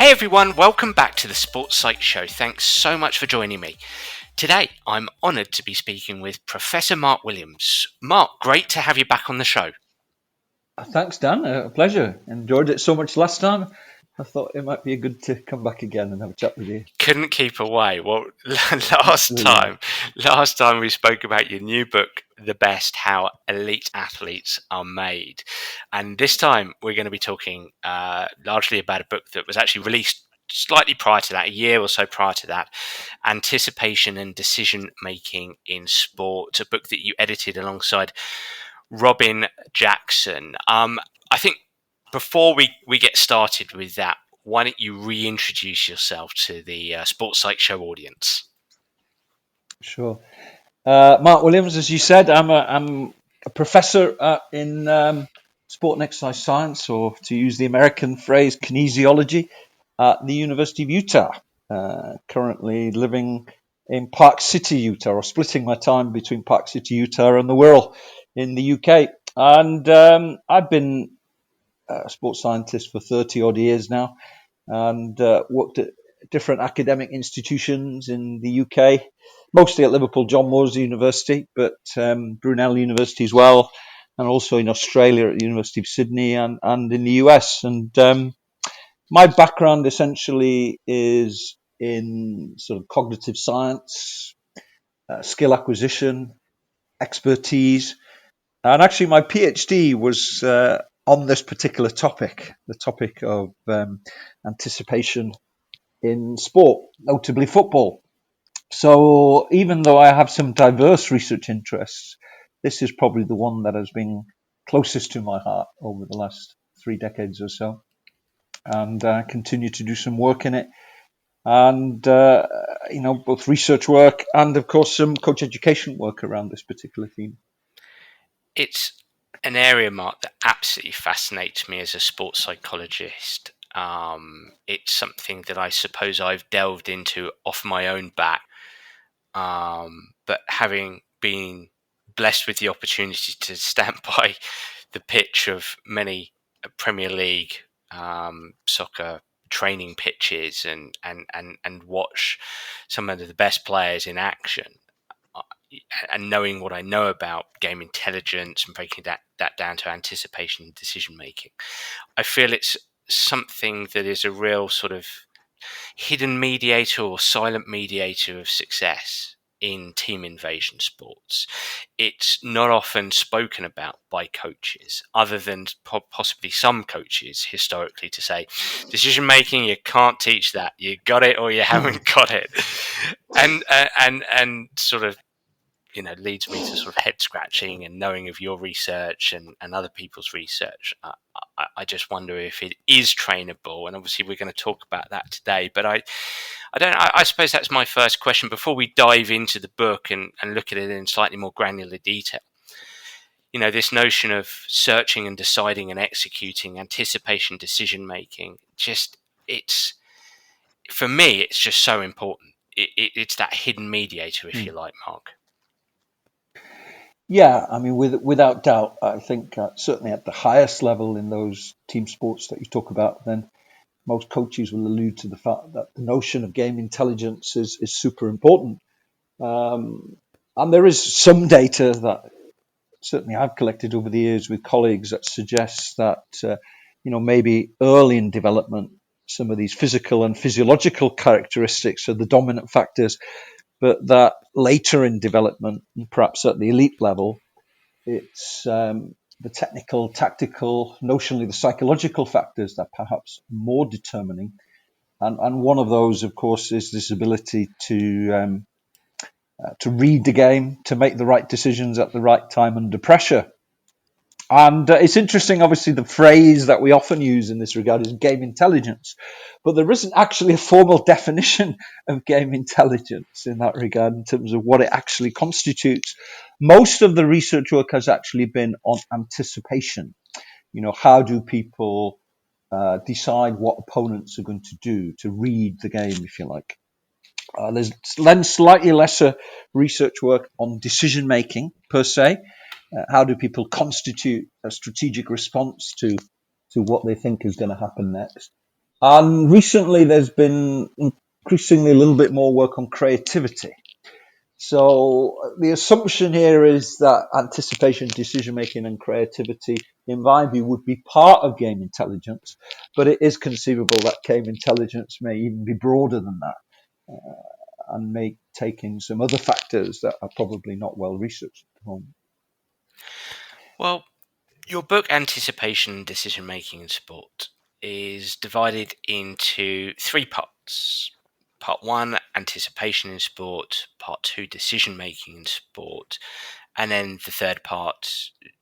Hey everyone, welcome back to the Sports Psych Show. Thanks so much for joining me. Today, I'm honoured to be speaking with Professor Mark Williams. Mark, great to have you back on the show. Thanks, Dan. A pleasure. Enjoyed it so much last time. I thought it might be good to come back again and have a chat with you. Couldn't keep away. Well, last time we spoke about your new book, The Best, How Elite Athletes Are Made. And this time we're going to be talking largely about a book that was actually released slightly prior to that, a year or so prior to that, Anticipation and Decision Making in Sport, a book that you edited alongside Robin Jackson. I think before we get started with that, why don't you reintroduce yourself to the Sports Psych Show audience? Sure. Mark Williams, as you said, I'm a professor in sport and exercise science, or to use the American phrase, kinesiology, at the University of Utah. Currently living in Park City, Utah, or splitting my time between Park City, Utah, and the Wirral in the UK. And I've been a sports scientist for 30 odd years now, and worked at different academic institutions in the UK, mostly at Liverpool John Moores University, but Brunel University as well, and also in Australia at the University of Sydney and in the US. And my background essentially is in sort of cognitive science, skill acquisition, expertise, and actually my PhD was on this particular topic, the topic of anticipation in sport, notably football. So even though I have some diverse research interests, this is probably the one that has been closest to my heart over the last 3 decades or so. And I continue to do some work in it. And, both research work and, of course, some coach education work around this particular theme. It's an area, Mark, that absolutely fascinates me as a sports psychologist. It's something that I suppose I've delved into off my own back. But having been blessed with the opportunity to stand by the pitch of many Premier League soccer training pitches and watch some of the best players in action, and knowing what I know about game intelligence and breaking that down to anticipation and decision making, I feel it's something that is a real sort of hidden mediator or silent mediator of success in team invasion sports. It's not often spoken about by coaches, other than possibly some coaches historically, to say decision making, you can't teach that, you got it or you haven't got it, and sort of leads me to sort of head scratching and knowing of your research and other people's research. I just wonder if it is trainable, and obviously we're going to talk about that today. But I suppose that's my first question before we dive into the book and look at it in slightly more granular detail. This notion of searching and deciding and executing, anticipation, decision making, for me, it's just so important. It's that hidden mediator, if you like, Mark. Yeah, I mean, without doubt, I think certainly at the highest level in those team sports that you talk about, then most coaches will allude to the fact that the notion of game intelligence is super important. And there is some data that certainly I've collected over the years with colleagues that suggests that, maybe early in development, some of these physical and physiological characteristics are the dominant factors, but that later in development, perhaps at the elite level, it's the technical, tactical, notionally the psychological factors that perhaps are more determining. And one of those, of course, is this ability to read the game, to make the right decisions at the right time under pressure. And it's interesting, obviously, the phrase that we often use in this regard is game intelligence, but there isn't actually a formal definition of game intelligence in that regard in terms of what it actually constitutes. Most of the research work has actually been on anticipation. How do people decide what opponents are going to do, to read the game, if you like. There's then slightly lesser research work on decision making per se. How do people constitute a strategic response to what they think is going to happen next? And recently there's been increasingly a little bit more work on creativity. So the assumption here is that anticipation, decision making, and creativity, in my view, would be part of game intelligence, but it is conceivable that game intelligence may even be broader than that, and may take in some other factors that are probably not well researched at the moment. Well, your book, Anticipation and Decision Making in Sport, is divided into three parts. Part one, anticipation in sport. Part two, decision making in sport. And then the third part,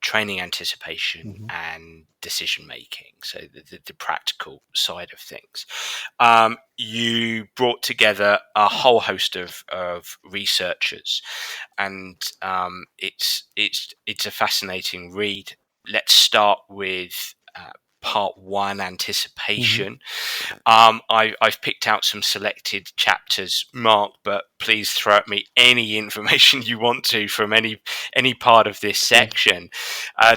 training anticipation Mm-hmm. and decision making. So the practical side of things. You brought together a whole host of researchers, and it's a fascinating read. Let's start with part one, Mm-hmm. anticipation. I've picked out some selected chapters, Mark, but please throw at me any information you want to from any part of this Sure. section.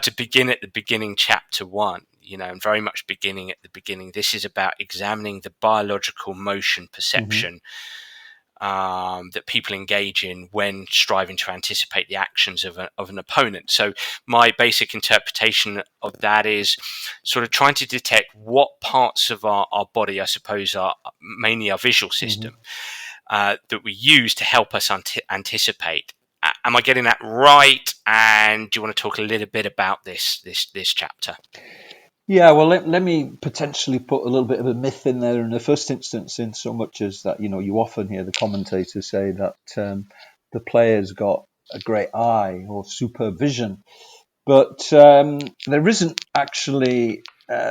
To begin at the beginning, chapter one, and very much beginning at the beginning. This is about examining the biological motion Mm-hmm. perception that people engage in when striving to anticipate the actions of an opponent. So my basic interpretation of that is sort of trying to detect what parts of our body, I suppose, are mainly our visual Mm-hmm. system, that we use to help us anticipate. Am I getting that right? And do you want to talk a little bit about this chapter? Yeah, well, let me potentially put a little bit of a myth in there in the first instance, in so much as that, you often hear the commentators say that the player's got a great eye or supervision, but there isn't actually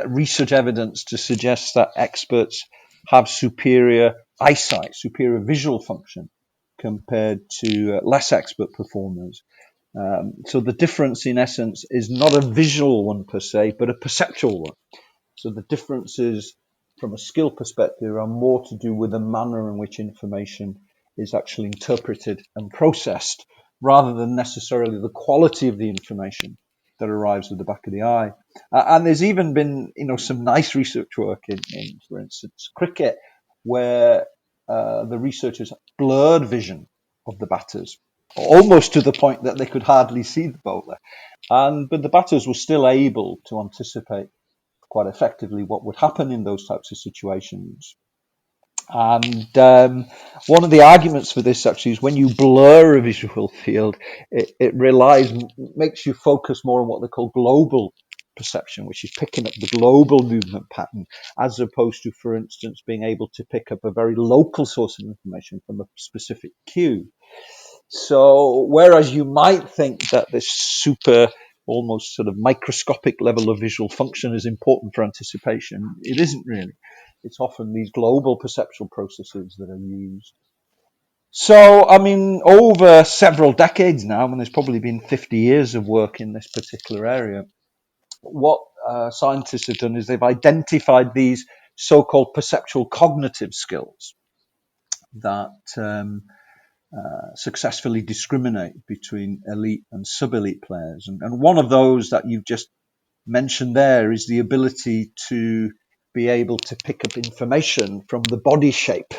research evidence to suggest that experts have superior eyesight, superior visual function compared to less expert performers. So the difference, in essence, is not a visual one per se, but a perceptual one. So the differences from a skill perspective are more to do with the manner in which information is actually interpreted and processed, rather than necessarily the quality of the information that arrives at the back of the eye. And there's even been, some nice research work in for instance, cricket, where the researchers blurred vision of the batters, almost to the point that they could hardly see the bowler. But the batters were still able to anticipate quite effectively what would happen in those types of situations. And one of the arguments for this actually is when you blur a visual field, it makes you focus more on what they call global perception, which is picking up the global movement pattern, as opposed to, for instance, being able to pick up a very local source of information from a specific cue. So, whereas you might think that this super, almost sort of microscopic level of visual function is important for anticipation, it isn't really. It's often these global perceptual processes that are used. So, I mean, over several decades now, and there's probably been 50 years of work in this particular area, what scientists have done is they've identified these so-called perceptual cognitive skills that successfully discriminate between elite and sub-elite players. And one of those that you've just mentioned there is the ability to be able to pick up information from the body shape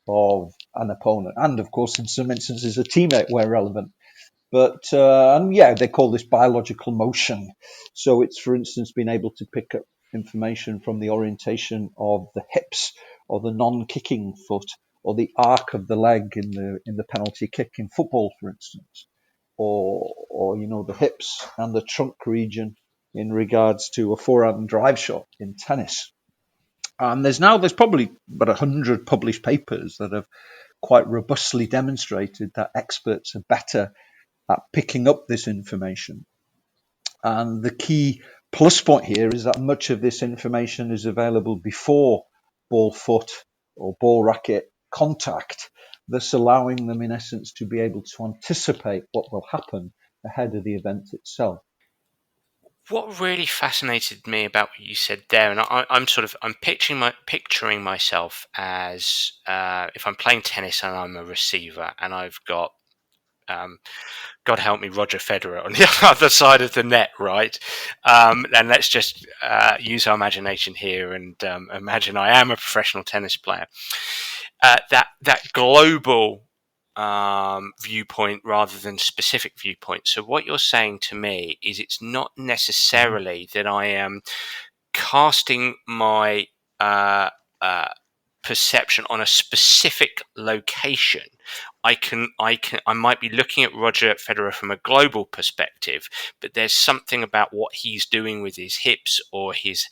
of an opponent, and of course, in some instances, a teammate where relevant. But and yeah, they call this biological motion. So it's, for instance, being able to pick up information from the orientation of the hips or the non-kicking foot or the arc of the leg in the penalty kick in football, for instance, or the hips and the trunk region in regards to a forehand drive shot in tennis. And there's probably about 100 published papers that have quite robustly demonstrated that experts are better at picking up this information. And the key plus point here is that much of this information is available before ball foot or ball racket contact, thus allowing them, in essence, to be able to anticipate what will happen ahead of the event itself. What really fascinated me about what you said there, and I'm picturing myself as if I'm playing tennis and I'm a receiver, and I've got God help me, Roger Federer on the other side of the net, right? And let's just use our imagination here and imagine I am a professional tennis player. That global viewpoint rather than specific viewpoint. So what you're saying to me is it's not necessarily that I am casting my uh, uh, perception on a specific location. I might be looking at Roger Federer from a global perspective, but there's something about what he's doing with his hips or his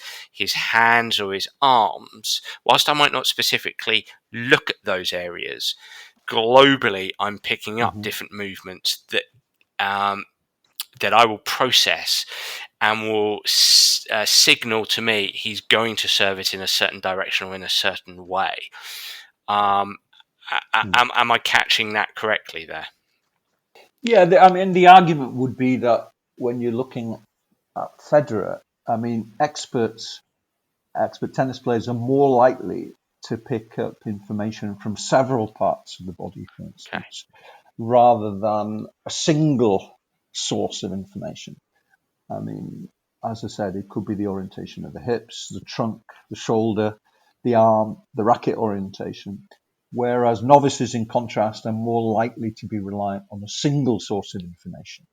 hands or his arms. Whilst I might not specifically look at those areas, globally I'm picking up Mm-hmm. different movements um, that I will process and will signal to me he's going to serve it in a certain direction or in a certain way. Um, am I catching that correctly there? Yeah, I mean, the argument would be that when you're looking at Federer, I mean, expert tennis players are more likely to pick up information from several parts of the body, for Okay. instance, rather than a single source of information. I mean, as I said, it could be the orientation of the hips, the trunk, the shoulder, the arm, the racket orientation. Whereas novices, in contrast, are more likely to be reliant on a single source of information.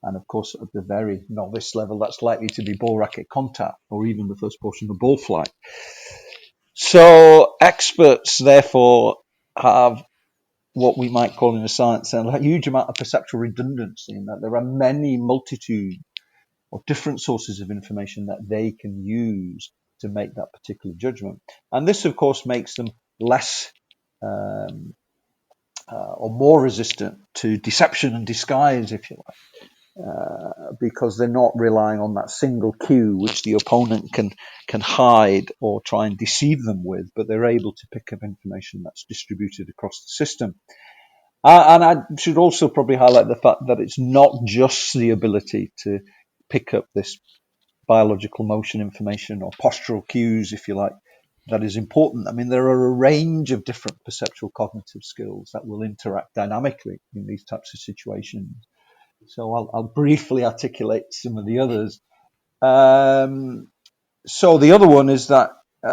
And of course, at the very novice level, that's likely to be ball racket contact or even the first portion of ball flight. So experts, therefore, have what we might call in the science a huge amount of perceptual redundancy in that there are many multitude or different sources of information that they can use to make that particular judgment. And this, of course, makes them less or more resistant to deception and disguise, if you like, because they're not relying on that single cue which the opponent can hide or try and deceive them with, but they're able to pick up information that's distributed across the system. And I should also probably highlight the fact that it's not just the ability to pick up this biological motion information or postural cues, if you like, that is important. I mean, there are a range of different perceptual cognitive skills that will interact dynamically in these types of situations. So I'll briefly articulate some of the others. So the other one is that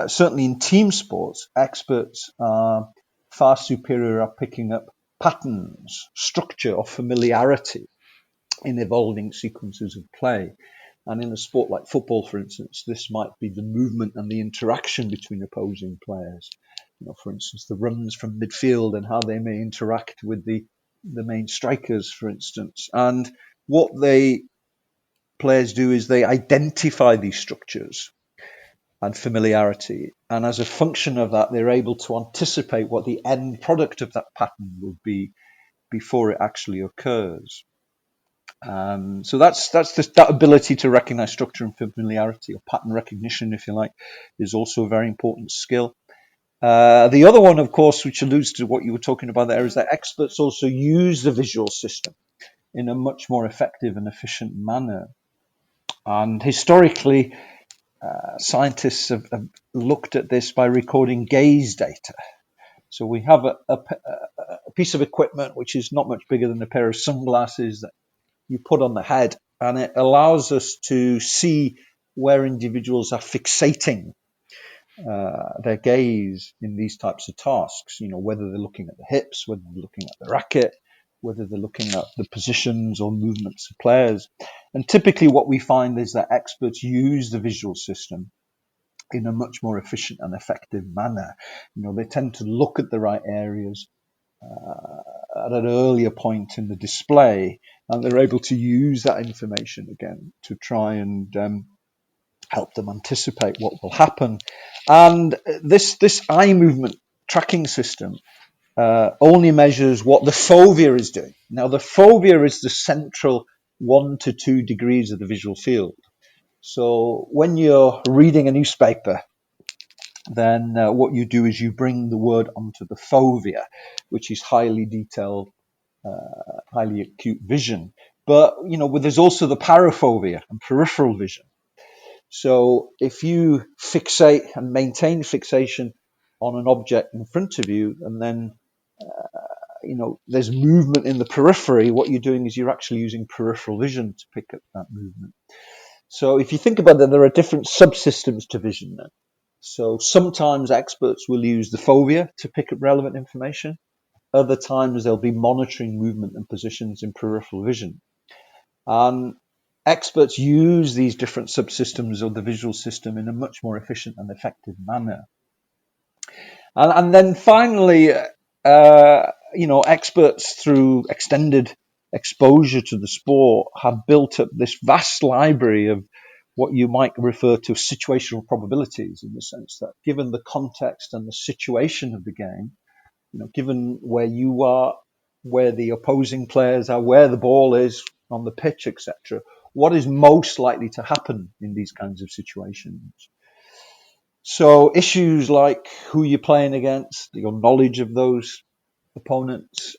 certainly in team sports, experts are far superior at picking up patterns, structure, or familiarity in evolving sequences of play. And in a sport like football, for instance, this might be the movement and the interaction between opposing players. You know, for instance, the runs from midfield and how they may interact with the main strikers, for instance. And what players do is they identify these structures and familiarity. And as a function of that, they're able to anticipate what the end product of that pattern will be before it actually occurs. So that's that ability to recognize structure and familiarity, or pattern recognition, if you like, is also a very important skill. The other one, of course, which alludes to what you were talking about there, is that experts also use the visual system in a much more effective and efficient manner. And historically, scientists have looked at this by recording gaze data. So we have a piece of equipment which is not much bigger than a pair of sunglasses that you put on the head, and it allows us to see where individuals are fixating their gaze in these types of tasks. You know, whether they're looking at the hips, whether they're looking at the racket, whether they're looking at the positions or movements of players. And typically what we find is that experts use the visual system in a much more efficient and effective manner. You know, they tend to look at the right areas at an earlier point in the display, and they're able to use that information again to try and help them anticipate what will happen. And this eye movement tracking system only measures what the fovea is doing. Now, the fovea is the central 1 to 2 degrees of the visual field. So when you're reading a newspaper, then what you do is you bring the word onto the fovea, which is highly detailed, highly acute vision. But, you know, there's also the parafovea and peripheral vision. So if you fixate and maintain fixation on an object in front of you, and then there's movement in the periphery, what you're doing is you're actually using peripheral vision to pick up that movement. So if you think about that, there are different subsystems to vision then. So sometimes experts will use the fovea to pick up relevant information. Other times they'll be monitoring movement and positions in peripheral vision. And experts use these different subsystems of the visual system in a much more efficient and effective manner. And then finally, experts through extended exposure to the sport have built up this vast library of what you might refer to as situational probabilities, in the sense that given the context and the situation of the game, given where you are, where the opposing players are, where the ball is on the pitch, etc., what is most likely to happen in these kinds of situations? So issues like who you're playing against, your knowledge of those opponents,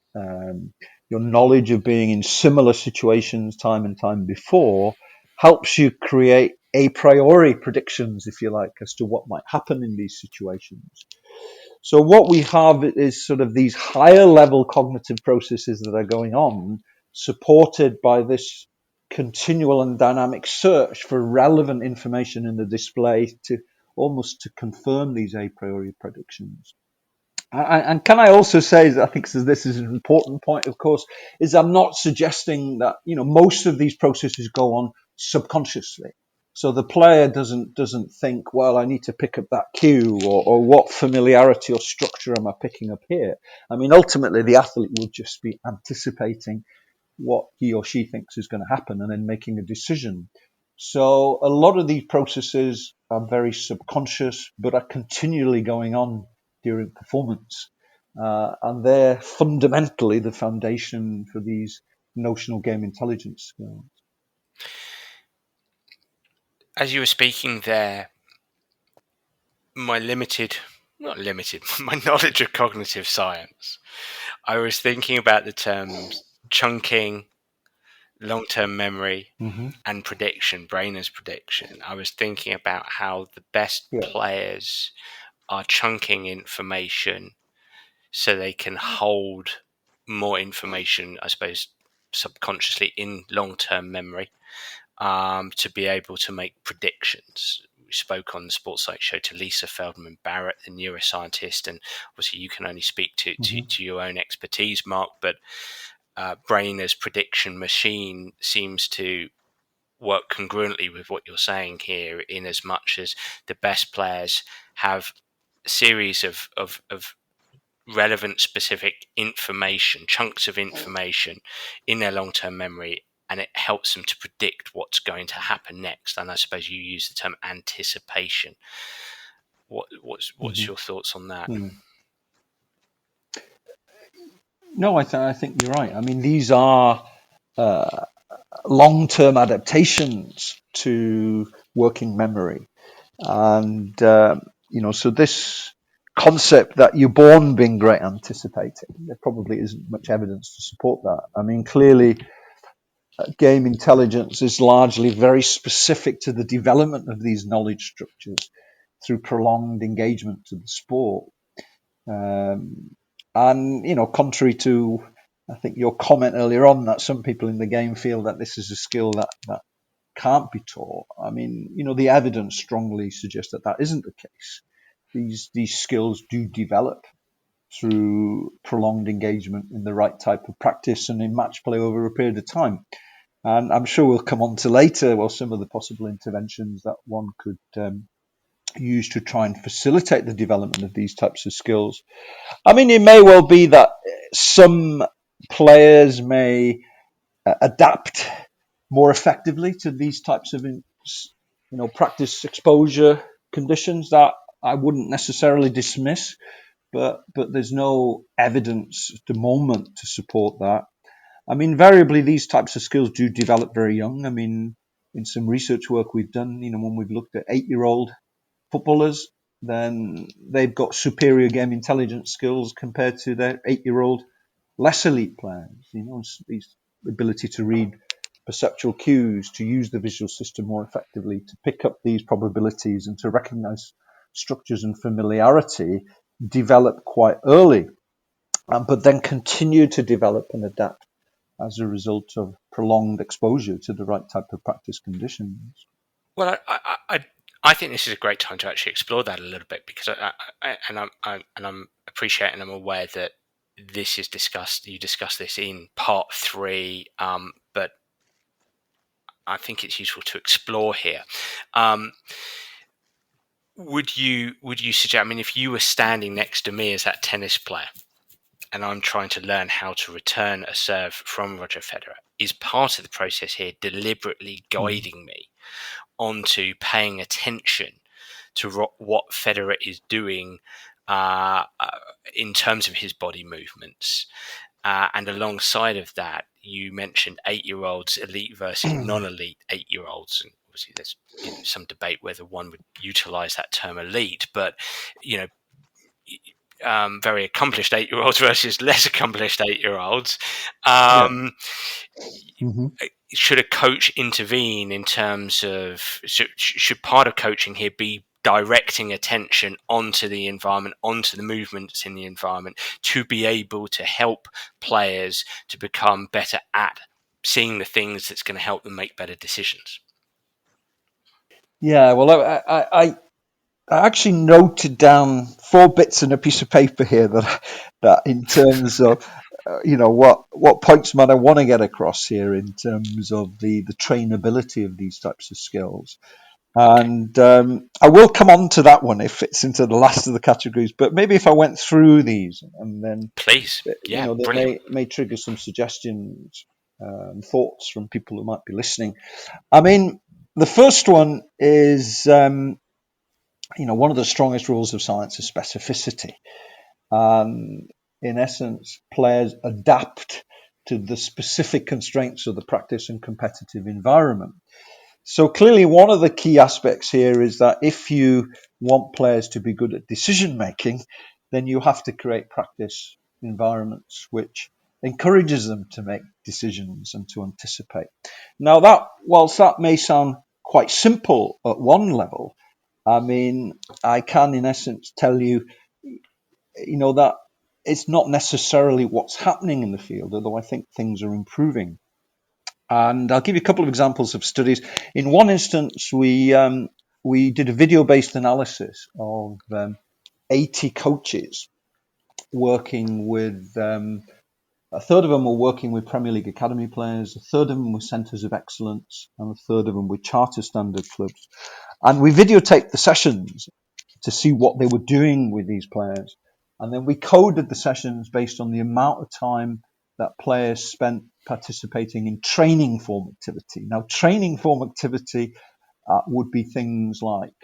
your knowledge of being in similar situations time and time before, helps you create a priori predictions, if you like, as to what might happen in these situations. So what we have is sort of these higher level cognitive processes that are going on, supported by this continual and dynamic search for relevant information in the display to almost to confirm these a priori predictions. And can I also say, I think this is an important point, of course, is I'm not suggesting that, most of these processes go on subconsciously. So the player doesn't think, well, I need to pick up that cue, or what familiarity or structure am I picking up here? I mean, ultimately, the athlete will just be anticipating what he or she thinks is going to happen and then making a decision. So a lot of these processes are very subconscious, but are continually going on during performance. And they're fundamentally the foundation for these notional game intelligence skills. As you were speaking there, my knowledge of cognitive science, I was thinking about the terms chunking, long-term memory, and prediction, brain as prediction. I was thinking about how the best players are chunking information so they can hold more information, I suppose, subconsciously in long-term memory, to be able to make predictions. We spoke on the Sports Psych show to Lisa Feldman Barrett, the neuroscientist, and obviously you can only speak to your own expertise, Mark, but brain as prediction machine seems to work congruently with what you're saying here, in as much as the best players have a series of relevant specific information, chunks of information in their long-term memory, and it helps them to predict what's going to happen next. And I suppose you use the term anticipation. What's your thoughts on that? No, I think you're right. I mean, these are long-term adaptations to working memory. And, so this concept that you're born being great anticipating, there probably isn't much evidence to support that. I mean, clearly, game intelligence is largely very specific to the development of these knowledge structures through prolonged engagement to the sport. And, contrary to, I think, your comment earlier on that some people in the game feel that this is a skill that can't be taught. I mean, the evidence strongly suggests that that isn't the case. These skills do develop through prolonged engagement in the right type of practice and in match play over a period of time. And I'm sure we'll come on to later, some of the possible interventions that one could use to try and facilitate the development of these types of skills. I mean, it may well be that some players may adapt more effectively to these types of practice exposure conditions that I wouldn't necessarily dismiss, but there's no evidence at the moment to support that. I mean, invariably these types of skills do develop very young. I mean, in some research work we've done, when we've looked at 8-year-old footballers, then they've got superior game intelligence skills compared to their 8-year-old less elite players. These ability to read perceptual cues, to use the visual system more effectively, to pick up these probabilities and to recognize structures and familiarity develop quite early. but then continue to develop and adapt as a result of prolonged exposure to the right type of practice conditions. Well, I think this is a great time to actually explore that a little bit, because I'm appreciating, I'm aware that this is discussed. You discussed this in part 3, but I think it's useful to explore here. Would you suggest? I mean, if you were standing next to me as that tennis player, and I'm trying to learn how to return a serve from Roger Federer, is part of the process here deliberately guiding me onto paying attention to what Federer is doing in terms of his body movements? And alongside of that, you mentioned 8-year-olds, elite versus non-elite 8-year-olds, and obviously there's some debate whether one would utilize that term elite, but very accomplished 8-year-olds versus less accomplished 8-year-olds. Yeah. Mm-hmm. Should a coach intervene in terms of, should part of coaching here be directing attention onto the environment, onto the movements in the environment, to be able to help players to become better at seeing the things that's going to help them make better decisions? Yeah, well, I actually noted down 4 bits in a piece of paper here that in terms of what points might I want to get across here in terms of the trainability of these types of skills. Okay, And I will come on to that one if it's into the last of the categories. But maybe if I went through these, and then please. Yeah, they brilliant. may trigger some suggestions, thoughts from people who might be listening. I mean, the first one is one of the strongest rules of science is specificity. In essence, players adapt to the specific constraints of the practice and competitive environment. So clearly, one of the key aspects here is that if you want players to be good at decision making, then you have to create practice environments which encourages them to make decisions and to anticipate. Now, whilst that may sound quite simple at one level, I mean, I can in essence tell you, that it's not necessarily what's happening in the field, although I think things are improving. And I'll give you a couple of examples of studies. In one instance, we did a video-based analysis of 80 coaches working with. A third of them were working with Premier League academy players, a third of them were centres of excellence, and a third of them were charter standard clubs. And we videotaped the sessions to see what they were doing with these players. And then we coded the sessions based on the amount of time that players spent participating in training form activity. Now, training form activity would be things like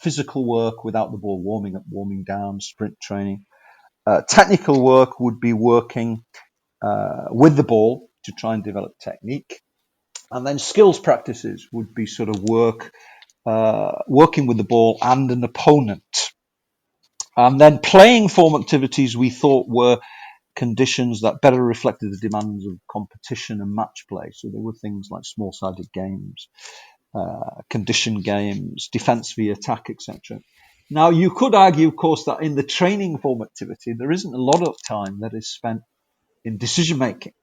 physical work without the ball, warming up, warming down, sprint training. Technical work would be working with the ball to try and develop technique. And then skills practices would be sort of working with the ball and an opponent. And then playing form activities we thought were conditions that better reflected the demands of competition and match play. So there were things like small-sided games, condition games, defense via attack, etc. Now, you could argue, of course, that in the training form activity, there isn't a lot of time that is spent in decision making.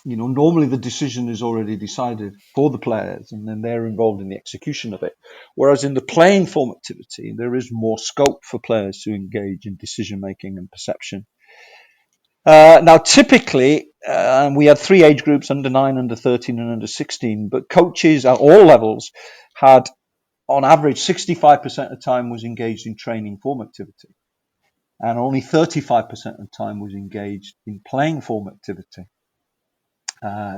Normally the decision is already decided for the players and then they're involved in the execution of it. Whereas in the playing form activity, there is more scope for players to engage in decision making and perception. Now, typically, we had 3 age groups, under 9, under 13, and under 16, but coaches at all levels had, on average, 65% of time was engaged in training form activity, and only 35% of time was engaged in playing form activity.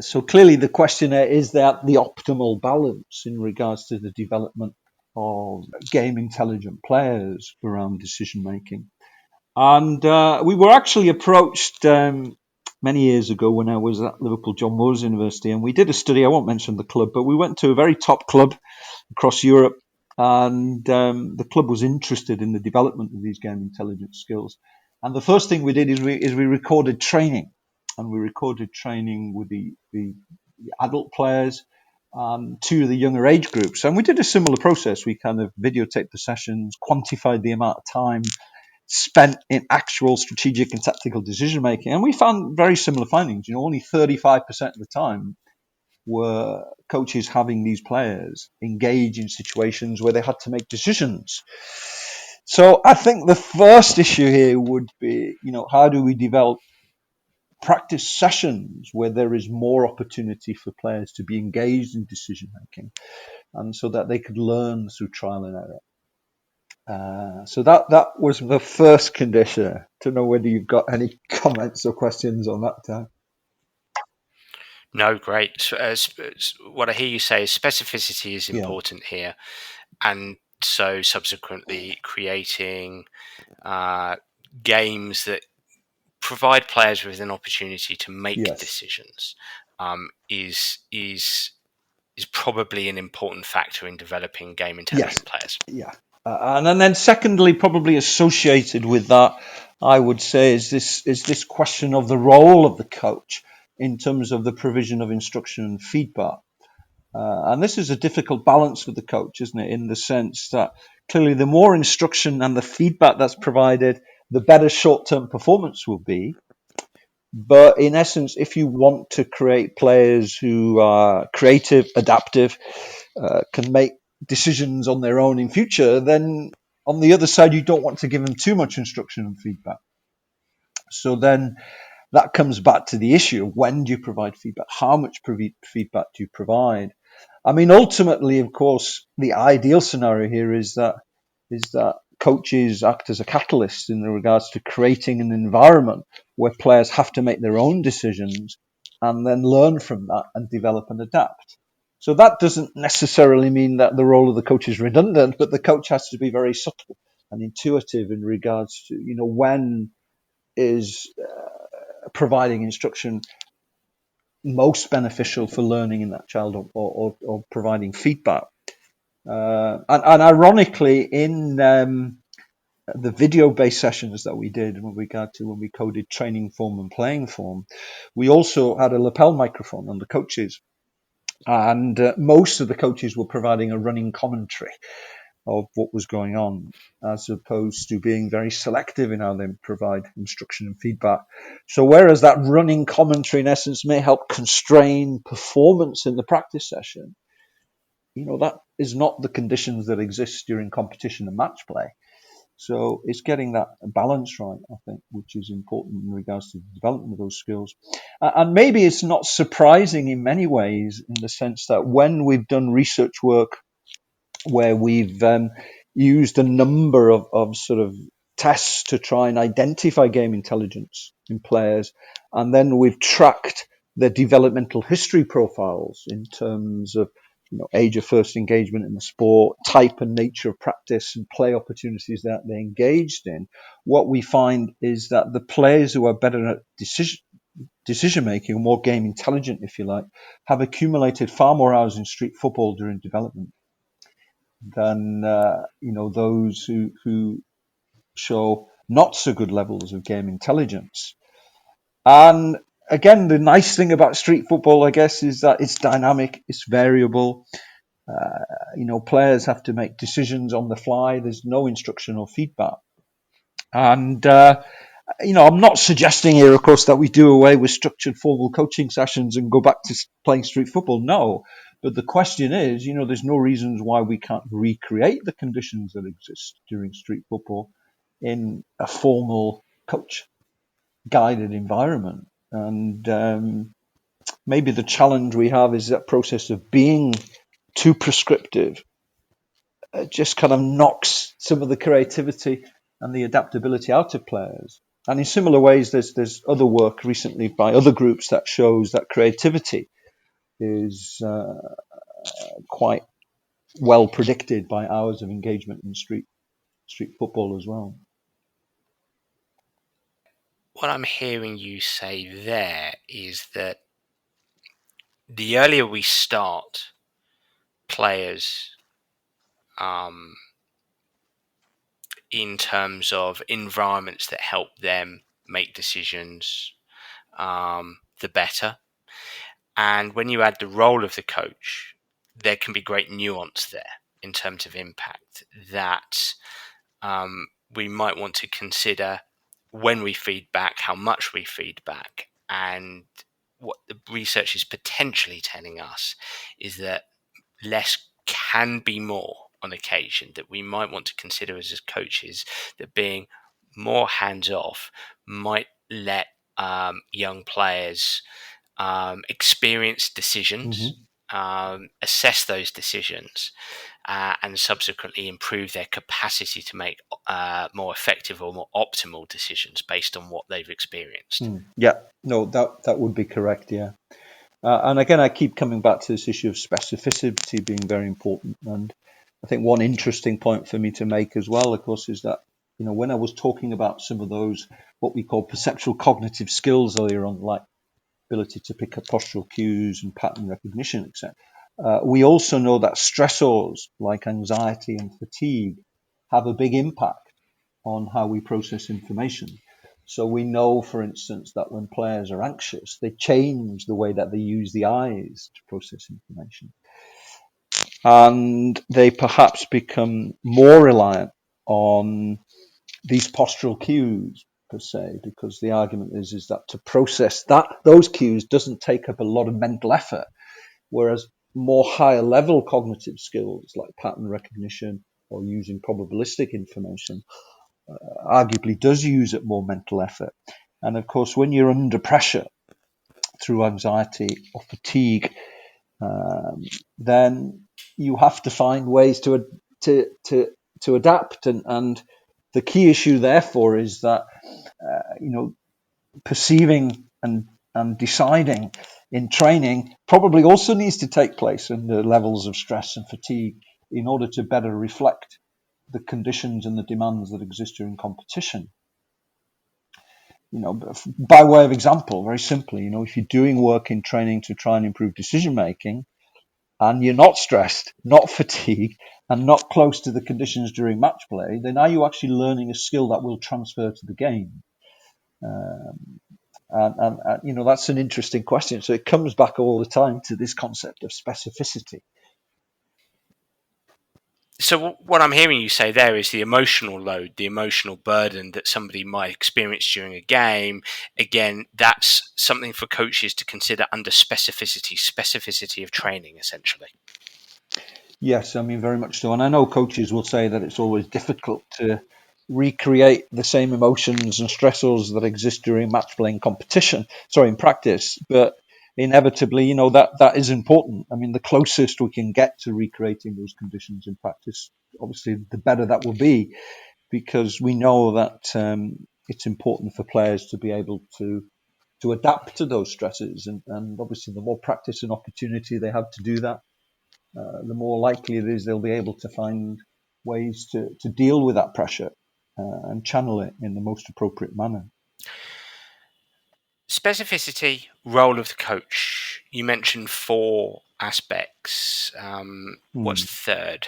So clearly the question is that the optimal balance in regards to the development of game intelligent players around decision making. And we were actually approached many years ago when I was at Liverpool John Moores University, and we did a study. I won't mention the club, but we went to a very top club across Europe, and the club was interested in the development of these game intelligence skills. And the first thing we did is we recorded training, and we recorded training with the adult players, 2 of the younger age groups, and we did a similar process. We kind of videotaped the sessions, quantified the amount of time spent in actual strategic and tactical decision making. And we found very similar findings. Only 35% of the time were coaches having these players engage in situations where they had to make decisions. So I think the first issue here would be, how do we develop practice sessions where there is more opportunity for players to be engaged in decision making, and so that they could learn through trial and error. So that was the first condition. To know whether you've got any comments or questions on that. No, great. So, what I hear you say is specificity is Yeah. important here, and so subsequently creating games that provide players with an opportunity to make Yes. decisions is probably an important factor in developing game Yes. intelligent players. Yeah. And then secondly, probably associated with that, I would say, is this question of the role of the coach in terms of the provision of instruction and feedback. And this is a difficult balance for the coach, isn't it? In the sense that clearly the more instruction and the feedback that's provided, the better short-term performance will be. But in essence, if you want to create players who are creative, adaptive, can make decisions on their own in future, then on the other side, you don't want to give them too much instruction and feedback. So then that comes back to the issue of when do you provide feedback? How much feedback do you provide? I mean, ultimately, of course, the ideal scenario here is that coaches act as a catalyst in regards to creating an environment where players have to make their own decisions and then learn from that and develop and adapt. So that doesn't necessarily mean that the role of the coach is redundant, but the coach has to be very subtle and intuitive in regards to, when is providing instruction most beneficial for learning in that child, or providing feedback. And ironically, in the video-based sessions that we did when we coded training form and playing form, we also had a lapel microphone on the coaches, and most of the coaches were providing a running commentary of what was going on, as opposed to being very selective in how they provide instruction and feedback. So whereas that running commentary in essence may help constrain performance in the practice session, that is not the conditions that exist during competition and match play. So it's getting that balance right, I think, which is important in regards to the development of those skills. And maybe it's not surprising in many ways, in the sense that when we've done research work where we've used a number of sort of tests to try and identify game intelligence in players, and then we've tracked their developmental history profiles in terms of age of first engagement in the sport, type and nature of practice, and play opportunities that they engaged in. What we find is that the players who are better at decision making, or more game intelligent, if you like, have accumulated far more hours in street football during development than those who show not so good levels of game intelligence. And again, the nice thing about street football, I guess, is that it's dynamic, it's variable. Players have to make decisions on the fly. There's no instruction or feedback. And I'm not suggesting here, of course, that we do away with structured formal coaching sessions and go back to playing street football. No. But the question is, there's no reasons why we can't recreate the conditions that exist during street football in a formal coach guided environment. And maybe the challenge we have is that process of being too prescriptive just kind of knocks some of the creativity and the adaptability out of players. And in similar ways, there's other work recently by other groups that shows that creativity is quite well predicted by hours of engagement in street football as well. What I'm hearing you say there is that the earlier we start players in terms of environments that help them make decisions, the better. And when you add the role of the coach, there can be great nuance there in terms of impact that we might want to consider when we feed back, how much we feed back. And what the research is potentially telling us is that less can be more on occasion, that we might want to consider as coaches, that being more hands off might let young players experience decisions, assess those decisions, and subsequently improve their capacity to make more effective or more optimal decisions based on what they've experienced. Yeah, no, that would be correct. Yeah. And again, I keep coming back to this issue of specificity being very important. And I think one interesting point for me to make as well, of course, is that, when I was talking about some of those, what we call perceptual cognitive skills earlier on, like ability to pick up postural cues and pattern recognition, etc., we also know that stressors like anxiety and fatigue have a big impact on how we process information. So we know, for instance, that when players are anxious, they change the way that they use the eyes to process information. And they perhaps become more reliant on these postural cues, per se, because the argument is that to process those cues doesn't take up a lot of mental effort, whereas more higher level cognitive skills like pattern recognition or using probabilistic information arguably does use up more mental effort. And of course, when you're under pressure through anxiety or fatigue, then you have to find ways to adapt. And the key issue, therefore, is that perceiving and deciding in training probably also needs to take place under levels of stress and fatigue in order to better reflect the conditions and the demands that exist during competition. By way of example, very simply, if you're doing work in training to try and improve decision making, and you're not stressed, not fatigued, and not close to the conditions during match play, then are you actually learning a skill that will transfer to the game? And that's an interesting question. So it comes back all the time to this concept of specificity. So what I'm hearing you say there is the emotional load, the emotional burden that somebody might experience during a game. Again, that's something for coaches to consider under specificity of training, essentially. Yes, I mean, very much so. And I know coaches will say that it's always difficult to recreate the same emotions and stressors that exist during match playing in practice. But inevitably, that is important. I mean, the closest we can get to recreating those conditions in practice, obviously, the better that will be, because we know that it's important for players to be able to adapt to those stresses. And obviously, the more practice and opportunity they have to do that, the more likely it is they'll be able to find ways to deal with that pressure and channel it in the most appropriate manner. Specificity, role of the coach. You mentioned 4 aspects. What's the third?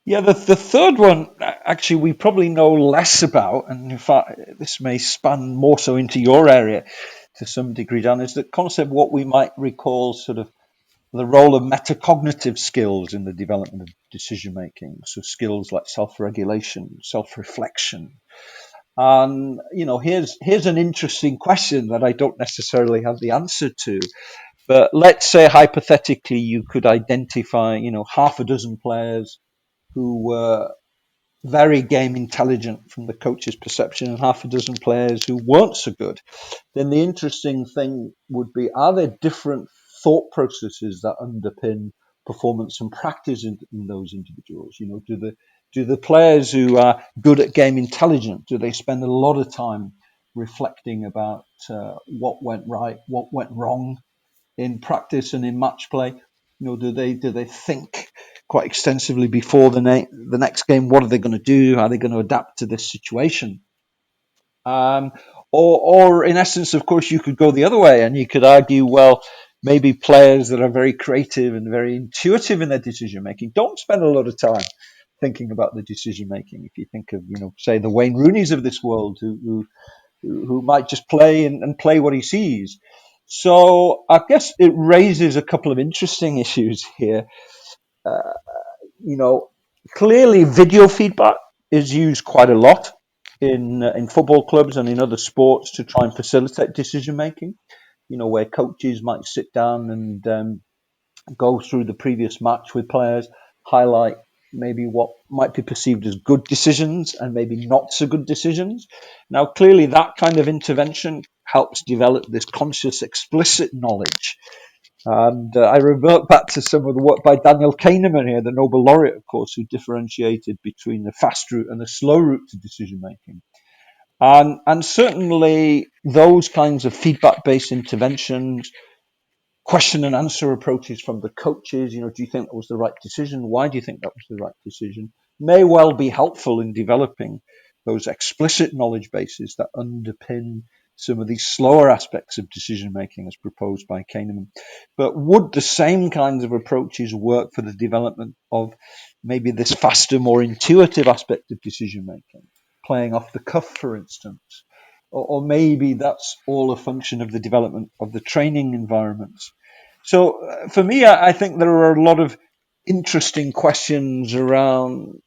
Yeah, the third one, actually, we probably know less about, and in fact, this may span more so into your area to some degree, Dan, is the concept what we might recall sort of the role of metacognitive skills in the development of decision making. So skills like self-regulation, self-reflection. And here's an interesting question that I don't necessarily have the answer to. But let's say hypothetically you could identify, half a dozen players who were very game intelligent from the coach's perception and half a dozen players who weren't so good. Then the interesting thing would be, are there different thought processes that underpin performance and practice in those individuals? Do the players who are good at game intelligence, do they spend a lot of time reflecting about what went right, what went wrong in practice and in match play? Do they think quite extensively before the next game? What are they going to do? How are they going to adapt to this situation? Or in essence, of course, you could go the other way and you could argue, well, maybe players that are very creative and very intuitive in their decision making don't spend a lot of time thinking about the decision making. If you think of, say the Wayne Rooneys of this world who might just play and play what he sees. So I guess it raises a couple of interesting issues here. Clearly video feedback is used quite a lot in football clubs and in other sports to try and facilitate decision making. Where coaches might sit down and go through the previous match with players, highlight maybe what might be perceived as good decisions and maybe not so good decisions. Now, clearly, that kind of intervention helps develop this conscious, explicit knowledge. And I revert back to some of the work by Daniel Kahneman here, the Nobel laureate, of course, who differentiated between the fast route and the slow route to decision making. And certainly those kinds of feedback-based interventions, question and answer approaches from the coaches, do you think that was the right decision? Why do you think that was the right decision? May well be helpful in developing those explicit knowledge bases that underpin some of these slower aspects of decision making as proposed by Kahneman. But would the same kinds of approaches work for the development of maybe this faster, more intuitive aspect of decision making, playing off the cuff, for instance? Or maybe that's all a function of the development of the training environments. So for me, I think there are a lot of interesting questions around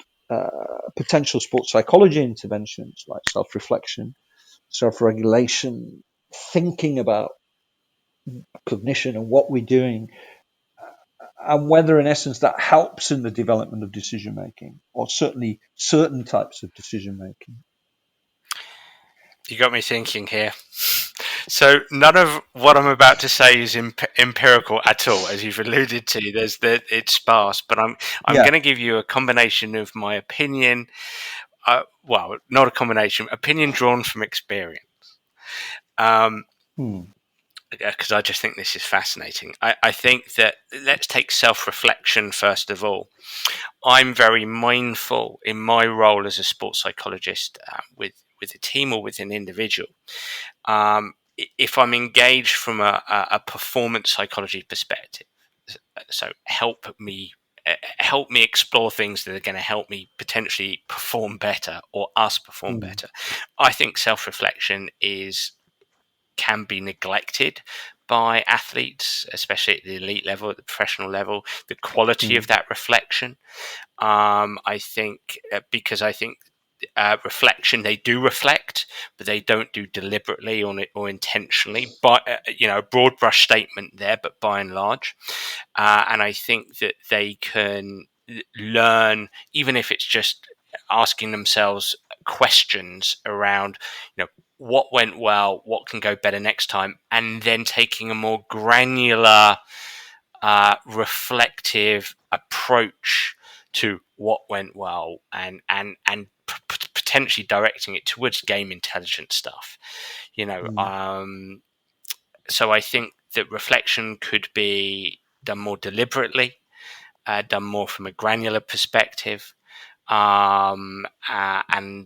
potential sports psychology interventions like self-reflection, self-regulation, thinking about cognition and what we're doing, and whether in essence that helps in the development of decision making, or certainly certain types of decision making. You got me thinking here. So none of what I'm about to say is empirical at all, as you've alluded to. It's sparse, but I'm Yeah. going to give you a combination of my opinion. Well, not a combination, opinion drawn from experience. Hmm. Because I just think this is fascinating. I think that let's take self-reflection first of all. I'm very mindful in my role as a sports psychologist with a team or with an individual. If I'm engaged from a performance psychology perspective, so help me explore things that are going to help me potentially perform better or us perform Hmm. better. I think self-reflection can be neglected by athletes, especially at the elite level, at the professional level. The quality Hmm. of that reflection, I think, because I think reflection, they do reflect, but they don't do deliberately or intentionally. But a broad brush statement there, but by and large, and I think that they can learn, even if it's just asking themselves questions around, what went well, what can go better next time, and then taking a more granular, reflective approach to what went well, and potentially directing it towards game intelligence stuff. You know, Hmm. um, so I think that reflection could be done more deliberately, done more from a granular perspective, and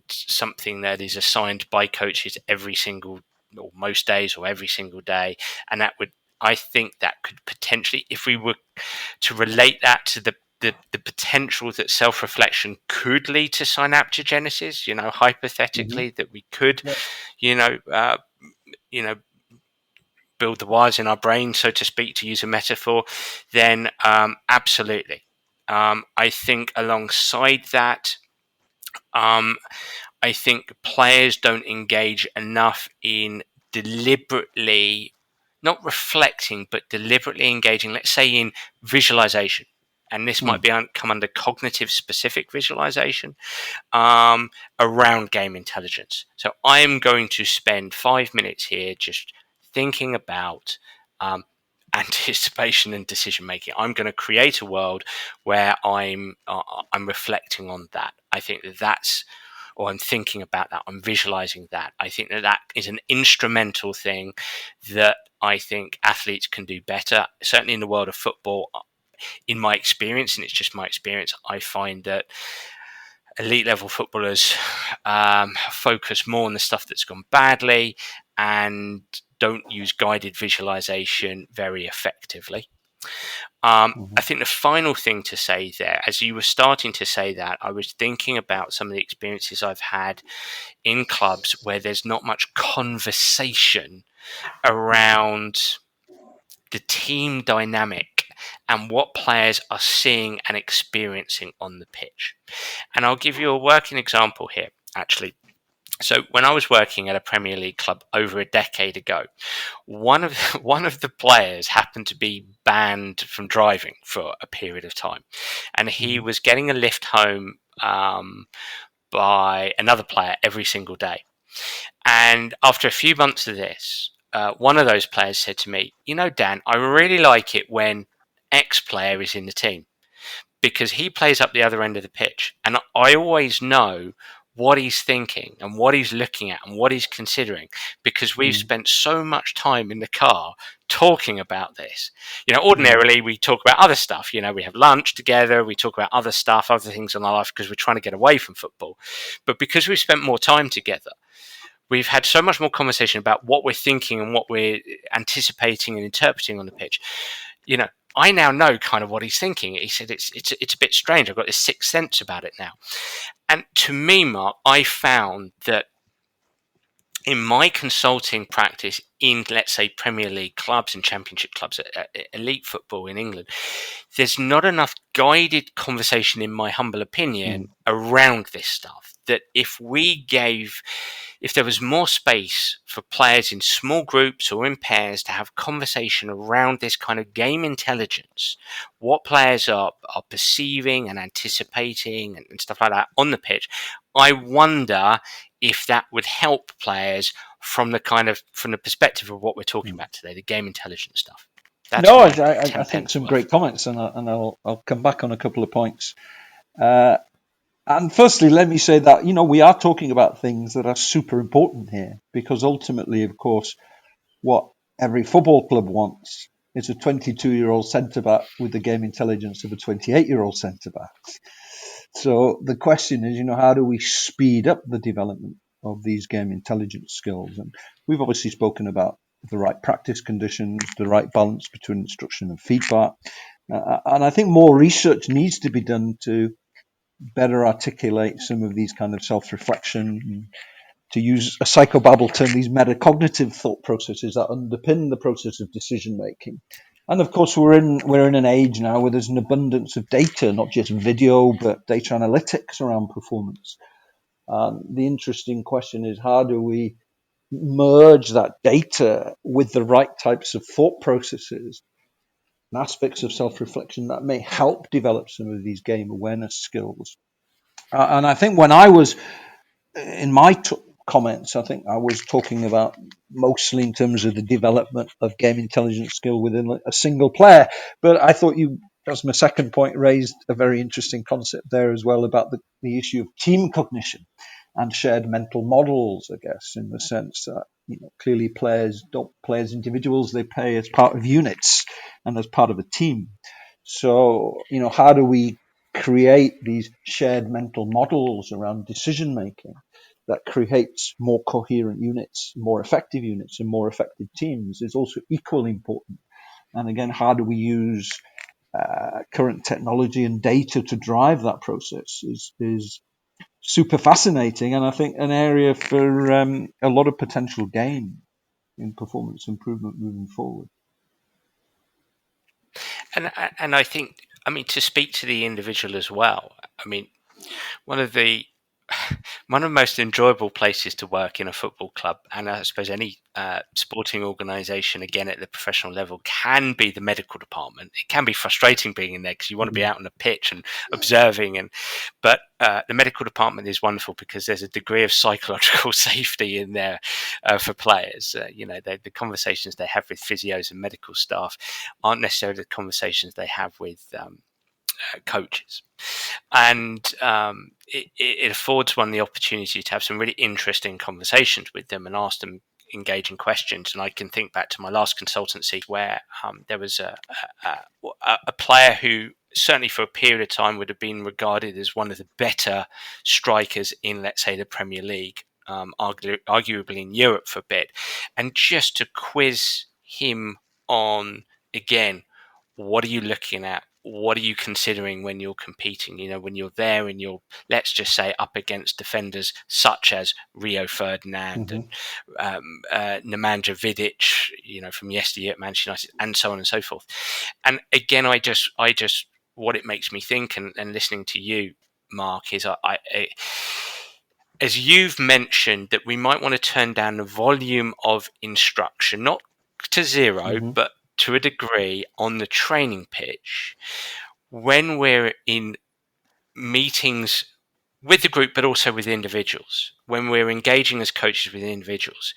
something that is assigned by coaches every single or most days or every single day. And I think that could potentially, if we were to relate that to the potential that self-reflection could lead to synaptogenesis, Hmm. hypothetically, that we could, Yeah. you know, uh, you know, build the wires in our brain, so to speak, to use a metaphor, then absolutely. I think alongside that, um, I think players don't engage enough in deliberately, not reflecting, but deliberately engaging, let's say in visualization. And this might Hmm. come under cognitive specific visualization, around game intelligence. So I'm going to spend 5 minutes here just thinking about um, anticipation and decision making. I'm going to create a world where I'm reflecting on that. I think or I'm thinking about that. I'm visualizing that. I think that is an instrumental thing that I think athletes can do better. Certainly in the world of football, in my experience, and it's just my experience, I find that elite level footballers focus more on the stuff that's gone badly and don't use guided visualization very effectively. Hmm. I think the final thing to say there, as you were starting to say that, I was thinking about some of the experiences I've had in clubs where there's not much conversation around the team dynamic and what players are seeing and experiencing on the pitch. And I'll give you a working example here, actually. So when I was working at a Premier League club over a decade ago, one of one of the players happened to be banned from driving for a period of time, and he was getting a lift home by another player every single day. And after a few months of this, one of those players said to me, "You know, Dan, I really like it when X player is in the team, because he plays up the other end of the pitch, and I always know what he's thinking and what he's looking at and what he's considering, because we've spent so much time in the car talking about this. Ordinarily we talk about other stuff. We have lunch together, we talk about other stuff, other things in our life, because we're trying to get away from football. But because we've spent more time together, we've had so much more conversation about what we're thinking and what we're anticipating and interpreting on the pitch. I now know kind of what he's thinking." He said, it's a bit strange. I've got this sixth sense about it now. And to me, Mark, I found that in my consulting practice in, let's say, Premier League clubs and Championship clubs, elite football in England, there's not enough guided conversation, in my humble opinion, around this stuff. That if there was more space for players in small groups or in pairs to have conversation around this kind of game intelligence, what players are perceiving and anticipating and stuff like that on the pitch, I wonder if that would help players from the perspective of what we're talking about today, the game intelligence stuff. That's No, my I 10 think pence some worth. great comments, and I'll come back on a couple of points. And firstly, let me say that, we are talking about things that are super important here, because ultimately, of course, what every football club wants is a 22-year-old centre-back with the game intelligence of a 28-year-old centre-back. So the question is, how do we speed up the development of these game intelligence skills? And we've obviously spoken about the right practice conditions, the right balance between instruction and feedback. And I think more research needs to be done to better articulate some of these kind of self-reflection, to use a psychobabble term, these metacognitive thought processes that underpin the process of decision making. And of course, we're in an age now where there's an abundance of data, not just video, but data analytics around performance. The interesting question is, how do we merge that data with the right types of thought processes and aspects of self-reflection that may help develop some of these game awareness skills? And I think when I was in my comments, I think I was talking about mostly in terms of the development of game intelligence skill within a single player. But I thought you, as my second point, raised a very interesting concept there as well about the issue of team cognition and shared mental models, I guess, in the sense that, clearly players don't play as individuals, they play as part of units and as part of a team. So, how do we create these shared mental models around decision making that creates more coherent units, more effective units, and more effective teams is also equally important. And again, how do we use current technology and data to drive that process is super fascinating, and I think an area for a lot of potential gain in performance improvement moving forward. And I think, to speak to the individual as well, one of the most enjoyable places to work in a football club, and I suppose any sporting organisation, again at the professional level, can be the medical department. It can be frustrating being in there because you want to be out on the pitch and observing, but the medical department is wonderful because there's a degree of psychological safety in there for players. The conversations they have with physios and medical staff aren't necessarily the conversations they have with coaches, and it affords one the opportunity to have some really interesting conversations with them and ask them engaging questions. And I can think back to my last consultancy where there was a player who certainly for a period of time would have been regarded as one of the better strikers in, let's say, the Premier League, arguably in Europe for a bit, and just to quiz him on, again, what are you looking at? what are you considering when you're competing? When you're there and you're, let's just say, up against defenders such as Rio Ferdinand and Nemanja Vidic, from yesteryear at Manchester United, and so on and so forth. And again, I just, what it makes me think, and listening to you, Mark, is as you've mentioned, that we might want to turn down the volume of instruction, not to zero, but to a degree on the training pitch when we're in meetings with the group, but also with individuals. When we're engaging as coaches with individuals,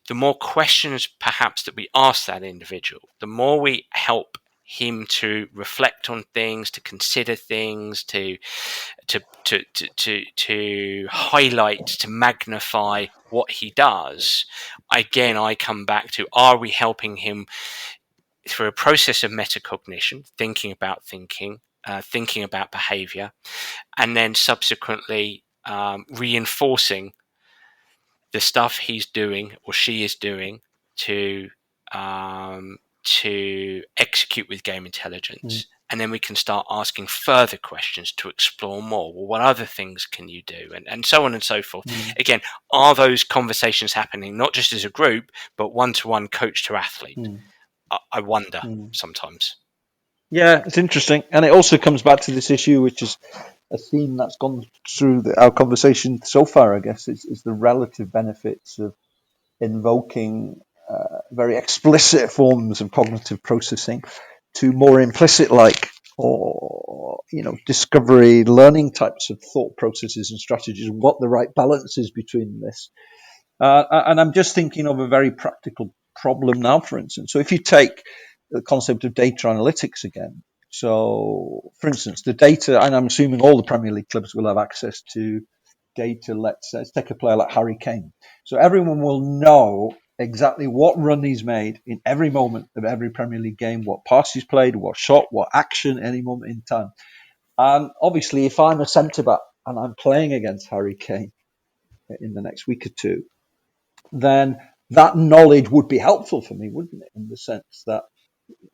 the more questions perhaps that we ask that individual, the more we help him to reflect on things, to consider things, to highlight, to magnify what he does. Again, I come back to, are we helping him through a process of metacognition, thinking about behavior, and then subsequently reinforcing the stuff he's doing or she is doing to execute with game intelligence. And then we can start asking further questions to explore more. Well, what other things can you do? And so on and so forth. Again, are those conversations happening not just as a group, but one-to-one, coach to athlete? I wonder sometimes. Yeah, it's interesting. And it also comes back to this issue, which is a theme that's gone through our conversation so far, I guess, is the relative benefits of invoking very explicit forms of cognitive processing to more implicit, like, or discovery learning types of thought processes and strategies, and what the right balance is between this. And I'm just thinking of a very practical problem now, for instance. So if you take the concept of data analytics again, so for instance, the data, and I'm assuming all the Premier League clubs will have access to data. Let's take a player like Harry Kane. So everyone will know exactly what run he's made in every moment of every Premier League game, what pass he's played, what shot, what action, any moment in time. And obviously, if I'm a centre back and I'm playing against Harry Kane in the next week or two, then that knowledge would be helpful for me, wouldn't it? In the sense that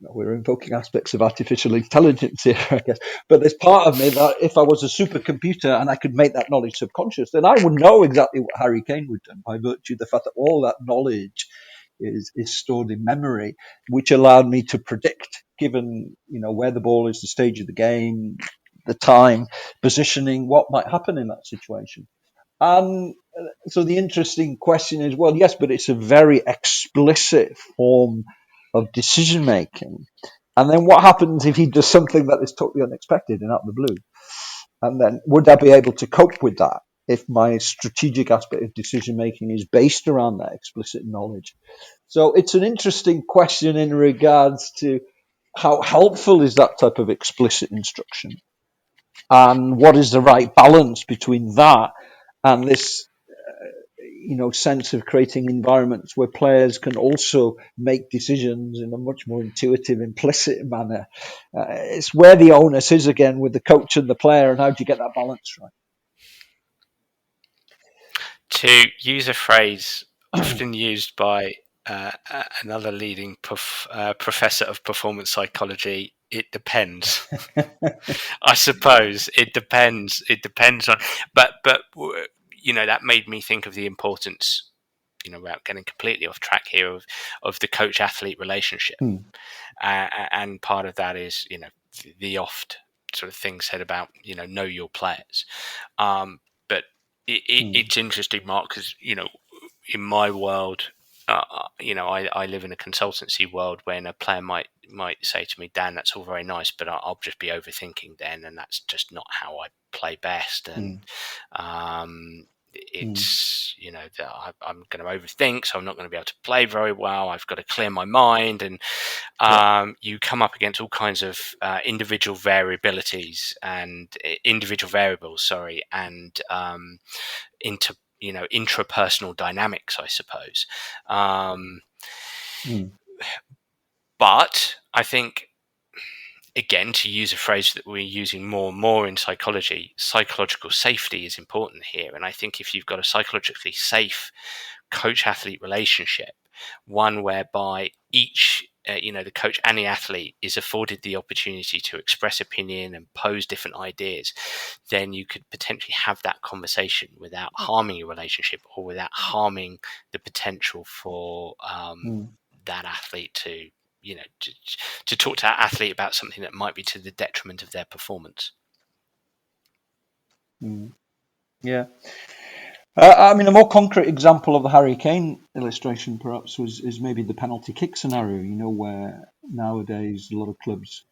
we're invoking aspects of artificial intelligence here, I guess. But there's part of me that if I was a supercomputer and I could make that knowledge subconscious, then I would know exactly what Harry Kane would do by virtue of the fact that all that knowledge is stored in memory, which allowed me to predict, given where the ball is, the stage of the game, the time, positioning, what might happen in that situation. So the interesting question is, well, yes, but it's a very explicit form of decision making. And then what happens if he does something that is totally unexpected and out of the blue? And then would I be able to cope with that if my strategic aspect of decision making is based around that explicit knowledge? So it's an interesting question in regards to how helpful is that type of explicit instruction, and what is the right balance between that and this sense of creating environments where players can also make decisions in a much more intuitive, implicit manner. It's where the onus is again with the coach and the player, and how do you get that balance right? To use a phrase often used by another leading professor of performance psychology, it depends. I suppose it depends. It depends on, but that made me think of the importance, without getting completely off track here, of the coach-athlete relationship, and part of that is the oft sort of thing said about know your players, but it's interesting, Mark, because in my world, I live in a consultancy world when a player might say to me, Dan, that's all very nice, but I'll just be overthinking then, and that's just not how I play best. And it's that I'm going to overthink, so I'm not going to be able to play very well. I've got to clear my mind, and you come up against all kinds of individual variabilities and individual variables, sorry, and intrapersonal dynamics, I suppose. But I think, again, to use a phrase that we're using more and more in psychology, psychological safety is important here. And I think if you've got a psychologically safe coach-athlete relationship, one whereby each the coach and the athlete is afforded the opportunity to express opinion and pose different ideas, then you could potentially have that conversation without harming your relationship or without harming the potential for that athlete to, to talk to that athlete about something that might be to the detriment of their performance. Yeah. I mean, a more concrete example of the Harry Kane illustration, perhaps, is maybe the penalty kick scenario. Where nowadays a lot of clubs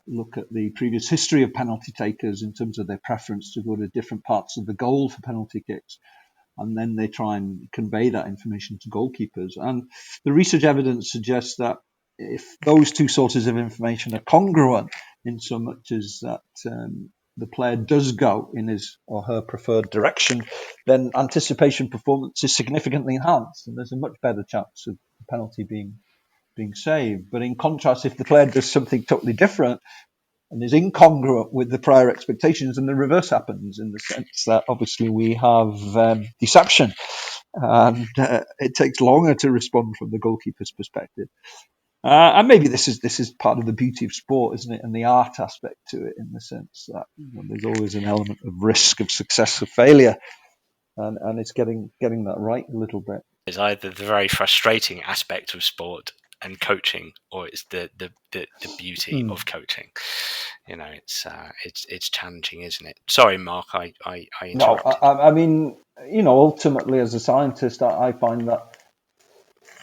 look at the previous history of penalty takers in terms of their preference to go to different parts of the goal for penalty kicks, and then they try and convey that information to goalkeepers. And the research evidence suggests that if those two sources of information are congruent, in so much as that the player does go in his or her preferred direction, then anticipation performance is significantly enhanced, and there's a much better chance of the penalty being saved. But in contrast, if the player does something totally different and is incongruent with the prior expectations, and the reverse happens, in the sense that obviously we have deception, and it takes longer to respond from the goalkeeper's perspective. And maybe this is part of the beauty of sport, isn't it, and the art aspect to it, in the sense that there's always an element of risk, of success, of failure, and it's getting that right a little bit. It's either the very frustrating aspect of sport and coaching, or it's the beauty of coaching. It's challenging, isn't it? Sorry, Mark, I interrupted. No, I mean, ultimately as a scientist, I find that,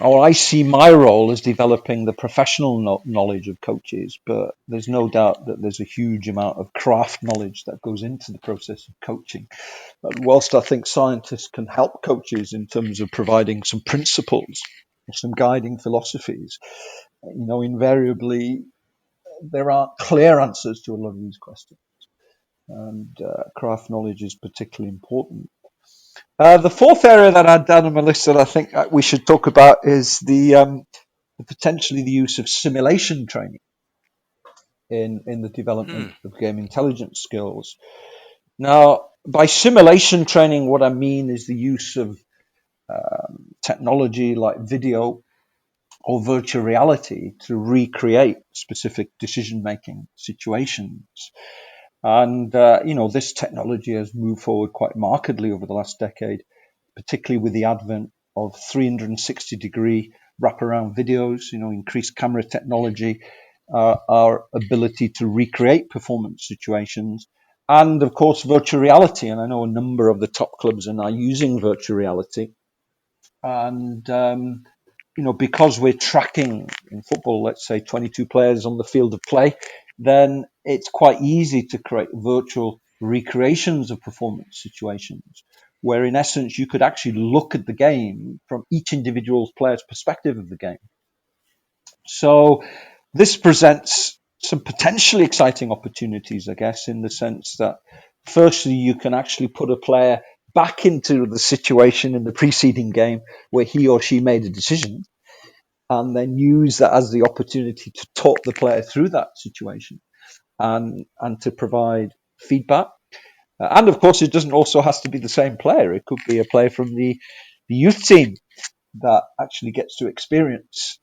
or I see my role as developing the professional knowledge of coaches, but there's no doubt that there's a huge amount of craft knowledge that goes into the process of coaching. But whilst I think scientists can help coaches in terms of providing some principles, some guiding philosophies, invariably there aren't clear answers to a lot of these questions. And craft knowledge is particularly important. The fourth area that I'd done on my list that I think we should talk about is the potentially the use of simulation training in the development of game intelligence skills. Now, by simulation training, what I mean is the use of technology like video or virtual reality to recreate specific decision-making situations. And, this technology has moved forward quite markedly over the last decade, particularly with the advent of 360-degree wraparound videos, increased camera technology, our ability to recreate performance situations, and, of course, virtual reality. And I know a number of the top clubs are now using virtual reality. And, because we're tracking in football, let's say 22 players on the field of play, then it's quite easy to create virtual recreations of performance situations, where in essence you could actually look at the game from each individual player's perspective of the game. So this presents some potentially exciting opportunities, I guess, in the sense that firstly, you can actually put a player back into the situation in the preceding game where he or she made a decision, and then use that as the opportunity to talk the player through that situation and to provide feedback. And of course, it doesn't also have to be the same player. It could be a player from the youth team that actually gets to experience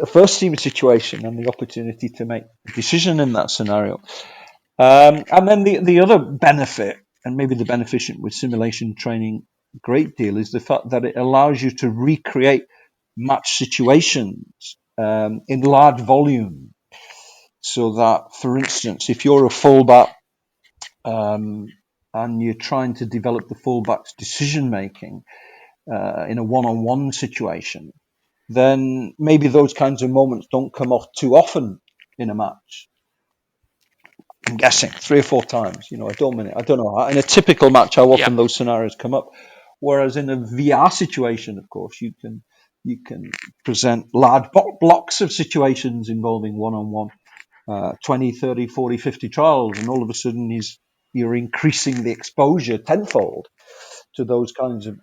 a first team situation and the opportunity to make a decision in that scenario. And then the other benefit, and maybe the beneficent with simulation training a great deal, is the fact that it allows you to recreate match situations in large volume. So that, for instance, if you're a fullback and you're trying to develop the fullback's decision making in a one-on-one situation, then maybe those kinds of moments don't come off too often in a match. I'm guessing 3 or 4 times. I don't know. In a typical match, how often those scenarios come up. Whereas in a VR situation, of course, you can present large blocks of situations involving one-on-one, 20, 30, 40, 50 trials, and all of a sudden you're increasing the exposure tenfold to those kinds of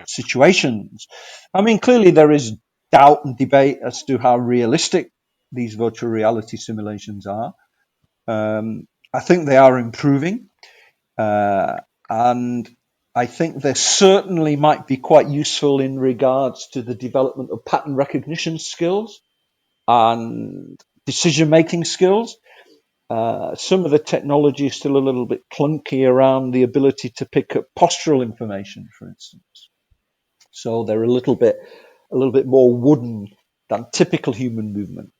situations. I mean, clearly there is doubt and debate as to how realistic these virtual reality simulations are. I think they are improving, and I think they certainly might be quite useful in regards to the development of pattern recognition skills and decision-making skills. Some of the technology is still a little bit clunky around the ability to pick up postural information, for instance. So they're a little bit more wooden than typical human movement.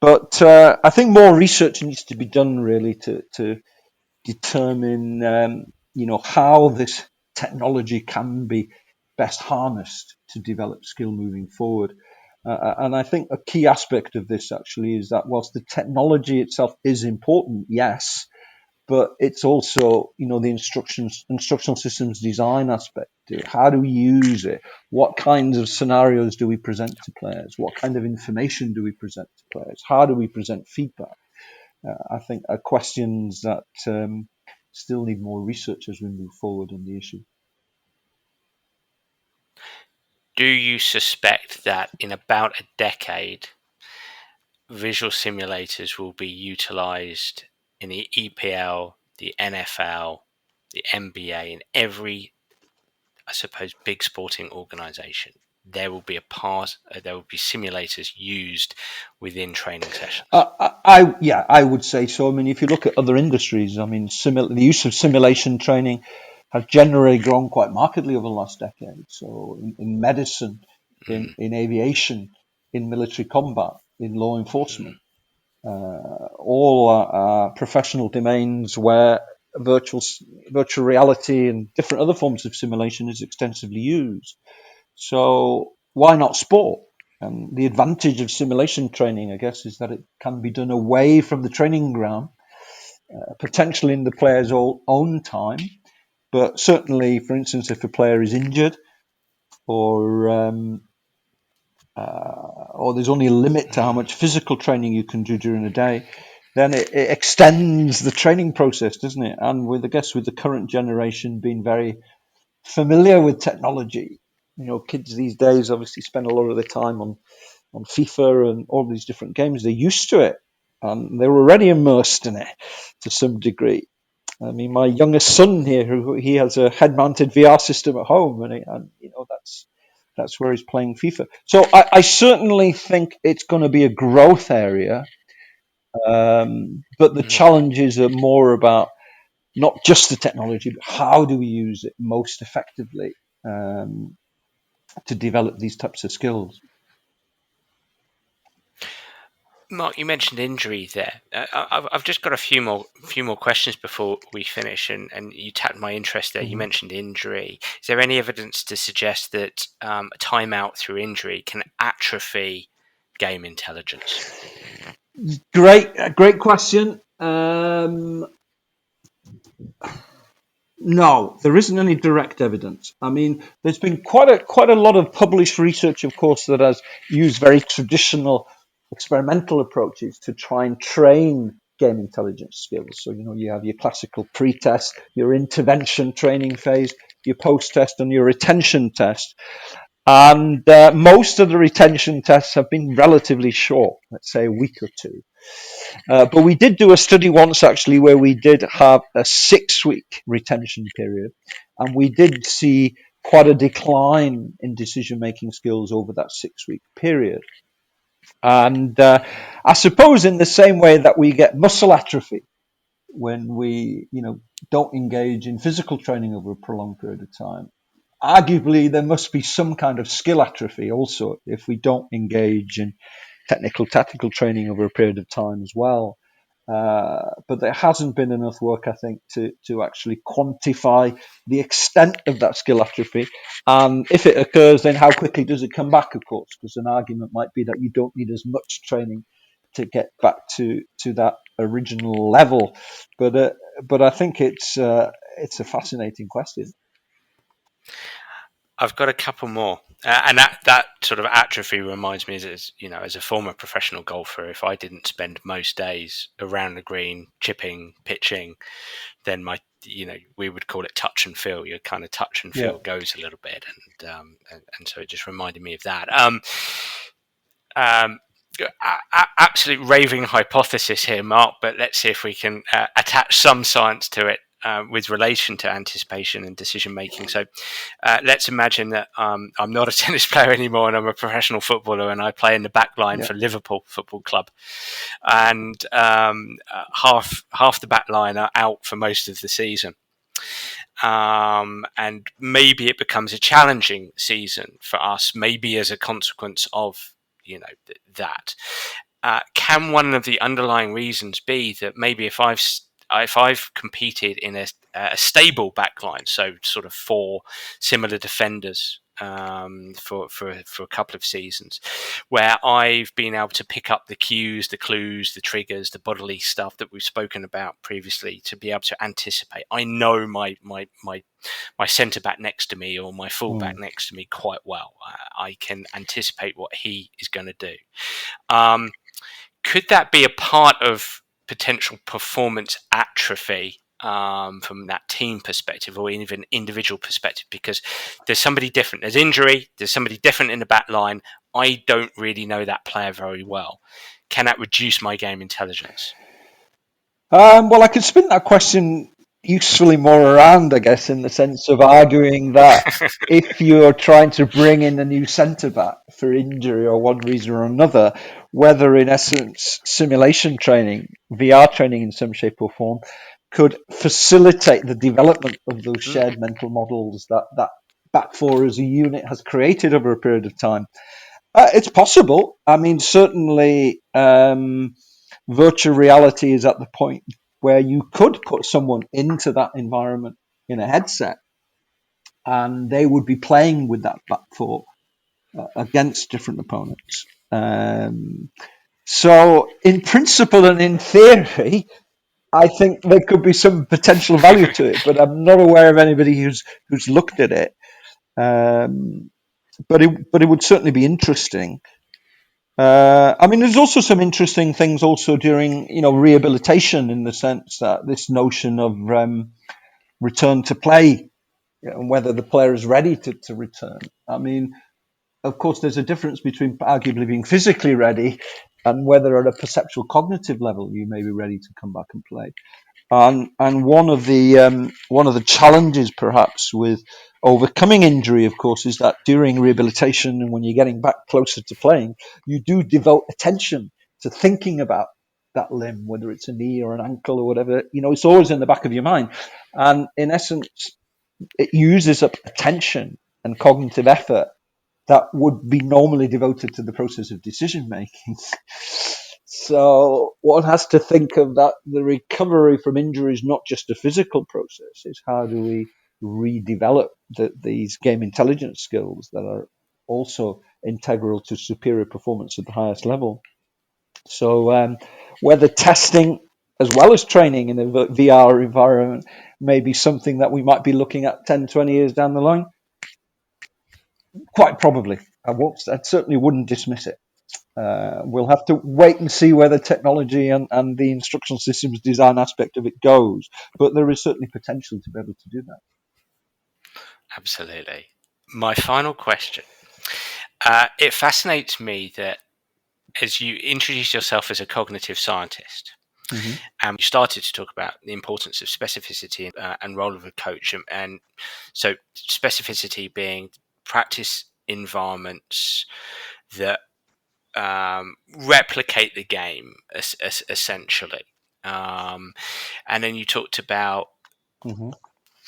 But I think more research needs to be done really to determine, how this technology can be best harnessed to develop skill moving forward. And I think a key aspect of this actually is that whilst the technology itself is important, yes, but it's also, the instructional systems design aspect. How do we use it? What kinds of scenarios do we present to players? What kind of information do we present to players? How do we present feedback? I think are questions that still need more research as we move forward on the issue. Do you suspect that in about a decade, visual simulators will be utilized in the EPL, the NFL, the NBA, in every, I suppose, big sporting organization? There will be there will be simulators used within training sessions. I would say so. I mean, if you look at other industries, I mean, the use of simulation training has generally grown quite markedly over the last decade. So in medicine, in aviation, in military combat, in law enforcement, all are professional domains where virtual reality and different other forms of simulation is extensively used. So why not sport? And the advantage of simulation training, I guess, is that it can be done away from the training ground, potentially in the player's own time. But certainly, for instance, if a player is injured or there's only a limit to how much physical training you can do during a day, then it extends the training process, doesn't it? And with the current generation being very familiar with technology, kids these days obviously spend a lot of their time on FIFA and all these different games. They're used to it and they're already immersed in it to some degree. I mean, my youngest son here, he has a head-mounted VR system at home, and that's where he's playing FIFA. So I certainly think it's going to be a growth area, but the challenges are more about not just the technology, but how do we use it most effectively to develop these types of skills. Mark, you mentioned injury there. I've just got a few more questions before we finish, and you tapped my interest there. Mm-hmm. You mentioned injury. Is there any evidence to suggest that timeout through injury can atrophy game intelligence? Great question. No, there isn't any direct evidence. I mean, there's been quite a lot of published research, of course, that has used very traditional experimental approaches to try and train game intelligence skills. So, you have your classical pre-test, your intervention training phase, your post-test, and your retention test. And most of the retention tests have been relatively short, let's say a week or two. But we did do a study once actually where we did have a 6-week retention period, and we did see quite a decline in decision-making skills over that 6-week period. And I suppose in the same way that we get muscle atrophy when we, don't engage in physical training over a prolonged period of time, arguably there must be some kind of skill atrophy also if we don't engage in technical tactical training over a period of time as well. But there hasn't been enough work, I think, to actually quantify the extent of that skill atrophy. And if it occurs, then how quickly does it come back, of course? Because an argument might be that you don't need as much training to get back to that original level. But I think it's a fascinating question. I've got a couple more, and that sort of atrophy reminds me, as a former professional golfer, if I didn't spend most days around the green chipping, pitching, then we would call it touch and feel. Your kind of touch and feel goes a little bit, and so it just reminded me of that. Absolute raving hypothesis here, Mark, but let's see if we can attach some science to it. with relation to anticipation and decision making. So let's imagine that I'm not a tennis player anymore and I'm a professional footballer and I play in the back line for Liverpool Football Club, and half the back line are out for most of the season. And maybe it becomes a challenging season for us, maybe as a consequence of that. Can one of the underlying reasons be that maybe if I've competed in a stable backline, so sort of 4 similar defenders for a couple of seasons, where I've been able to pick up the cues, the clues, the triggers, the bodily stuff that we've spoken about previously, to be able to anticipate. I know my centre back next to me or my full back next to me quite well. I can anticipate what he is going to do. Could that be a part of potential performance atrophy from that team perspective, or even individual perspective? Because there's somebody different. There's injury. There's somebody different in the back line. I don't really know that player very well. Can that reduce my game intelligence? Well, I could spin that question usefully more around, I guess, in the sense of arguing that if you're trying to bring in a new centre back for injury or one reason or another, whether in essence simulation training, VR training in some shape or form, could facilitate the development of those shared mental models that back four as a unit has created over a period of time. It's possible. I mean, certainly virtual reality is at the point where you could put someone into that environment in a headset and they would be playing with that back four against different opponents. So in principle and in theory, I think there could be some potential value to it, but I'm not aware of anybody who's looked at it. But it would certainly be interesting. I mean, there's also some interesting things also during, rehabilitation, in the sense that this notion of return to play, and whether the player is ready to return. I mean, of course, there's a difference between arguably being physically ready and whether at a perceptual cognitive level you may be ready to come back and play. And one of the challenges perhaps with overcoming injury, of course, is that during rehabilitation and when you're getting back closer to playing, you do devote attention to thinking about that limb, whether it's a knee or an ankle or whatever. It's always in the back of your mind. And in essence, it uses up attention and cognitive effort that would be normally devoted to the process of decision making. So one has to think of that. The recovery from injury is not just a physical process. It's how do we redevelop these game intelligence skills that are also integral to superior performance at the highest level. So whether testing as well as training in a VR environment may be something that we might be looking at 10, 20 years down the line, quite probably. I certainly wouldn't dismiss it. We'll have to wait and see where the technology and the instructional systems design aspect of it goes. But there is certainly potential to be able to do that. Absolutely. My final question. It fascinates me that as you introduce yourself as a cognitive scientist, and you started to talk about the importance of specificity and role of a coach, and so specificity being practice environments that replicate the game essentially, and then you talked about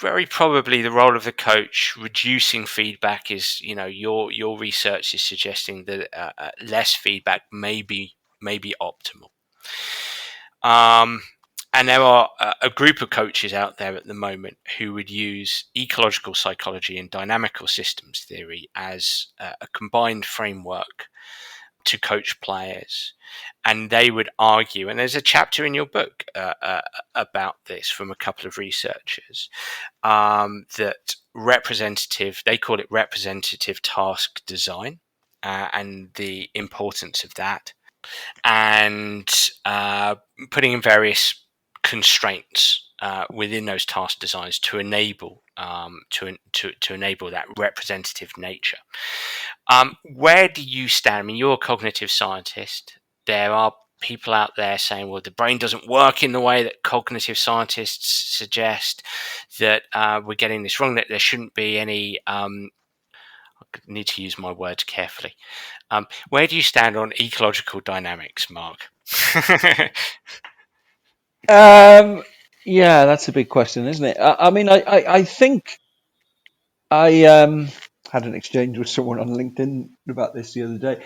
very probably the role of the coach reducing feedback. Is your research is suggesting that less feedback may be optimal. And there are a group of coaches out there at the moment who would use ecological psychology and dynamical systems theory as a combined framework to coach players. And they would argue, and there's a chapter in your book about this from a couple of researchers, that they call it representative task design, and the importance of that, and putting in various constraints within those task designs to enable to enable that representative nature. Where do you stand? I mean, you're a cognitive scientist. There are people out there saying, well, the brain doesn't work in the way that cognitive scientists suggest, that we're getting this wrong, that there shouldn't be any, I need to use my words carefully. Where do you stand on ecological dynamics, Mark? Yeah, that's a big question, isn't it? I mean, I think I had an exchange with someone on LinkedIn about this the other day.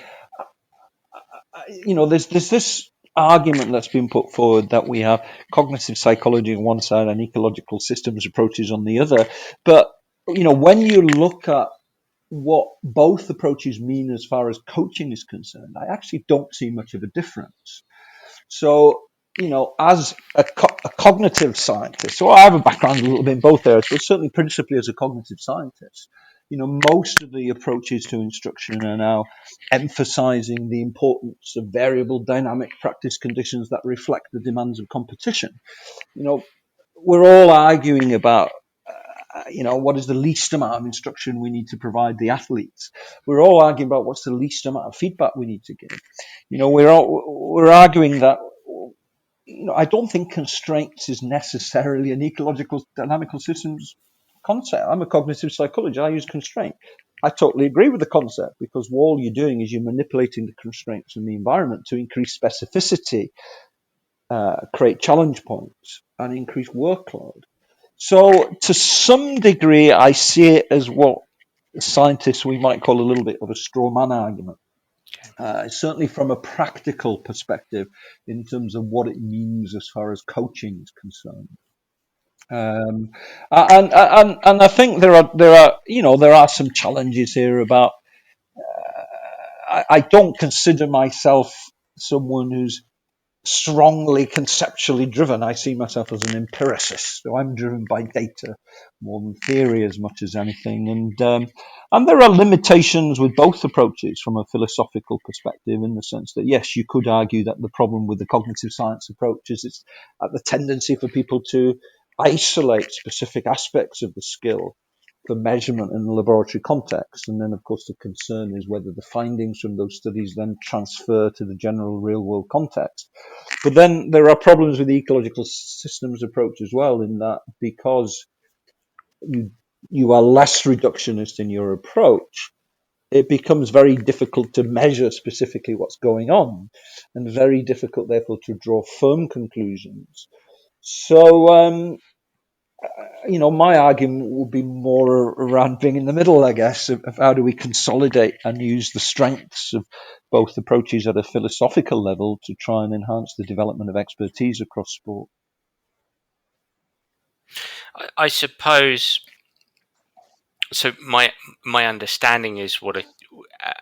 There's this argument that's been put forward that we have cognitive psychology on one side and ecological systems approaches on the other. But, when you look at what both approaches mean as far as coaching is concerned, I actually don't see much of a difference. So, as a cognitive scientist, so I have a background a little bit in both areas, but certainly principally as a cognitive scientist, most of the approaches to instruction are now emphasizing the importance of variable dynamic practice conditions that reflect the demands of competition. We're all arguing about what is the least amount of instruction we need to provide the athletes. We're all arguing about what's the least amount of feedback we need to give. We're arguing that, I don't think constraints is necessarily an ecological dynamical systems concept. I'm a cognitive psychologist. I use constraint. I totally agree with the concept, because all you're doing is you're manipulating the constraints in the environment to increase specificity, create challenge points, and increase workload. So to some degree, I see it as what scientists we might call a little bit of a straw man argument. Certainly from a practical perspective, in terms of what it means as far as coaching is concerned. And I think there are some challenges here about. I don't consider myself someone who's strongly conceptually driven. I see myself as an empiricist, so I'm driven by data more than theory as much as anything. And there are limitations with both approaches from a philosophical perspective, in the sense that, yes, you could argue that the problem with the cognitive science approach is it's the tendency for people to isolate specific aspects of the skill for measurement in the laboratory context. And then, of course, the concern is whether the findings from those studies then transfer to the general real world context. But then there are problems with the ecological systems approach as well, in that because you are less reductionist in your approach, it becomes very difficult to measure specifically what's going on, and very difficult, therefore, to draw firm conclusions. So, my argument will be more around being in the middle, I guess, of how do we consolidate and use the strengths of both approaches at a philosophical level to try and enhance the development of expertise across sport. I suppose. So my understanding is what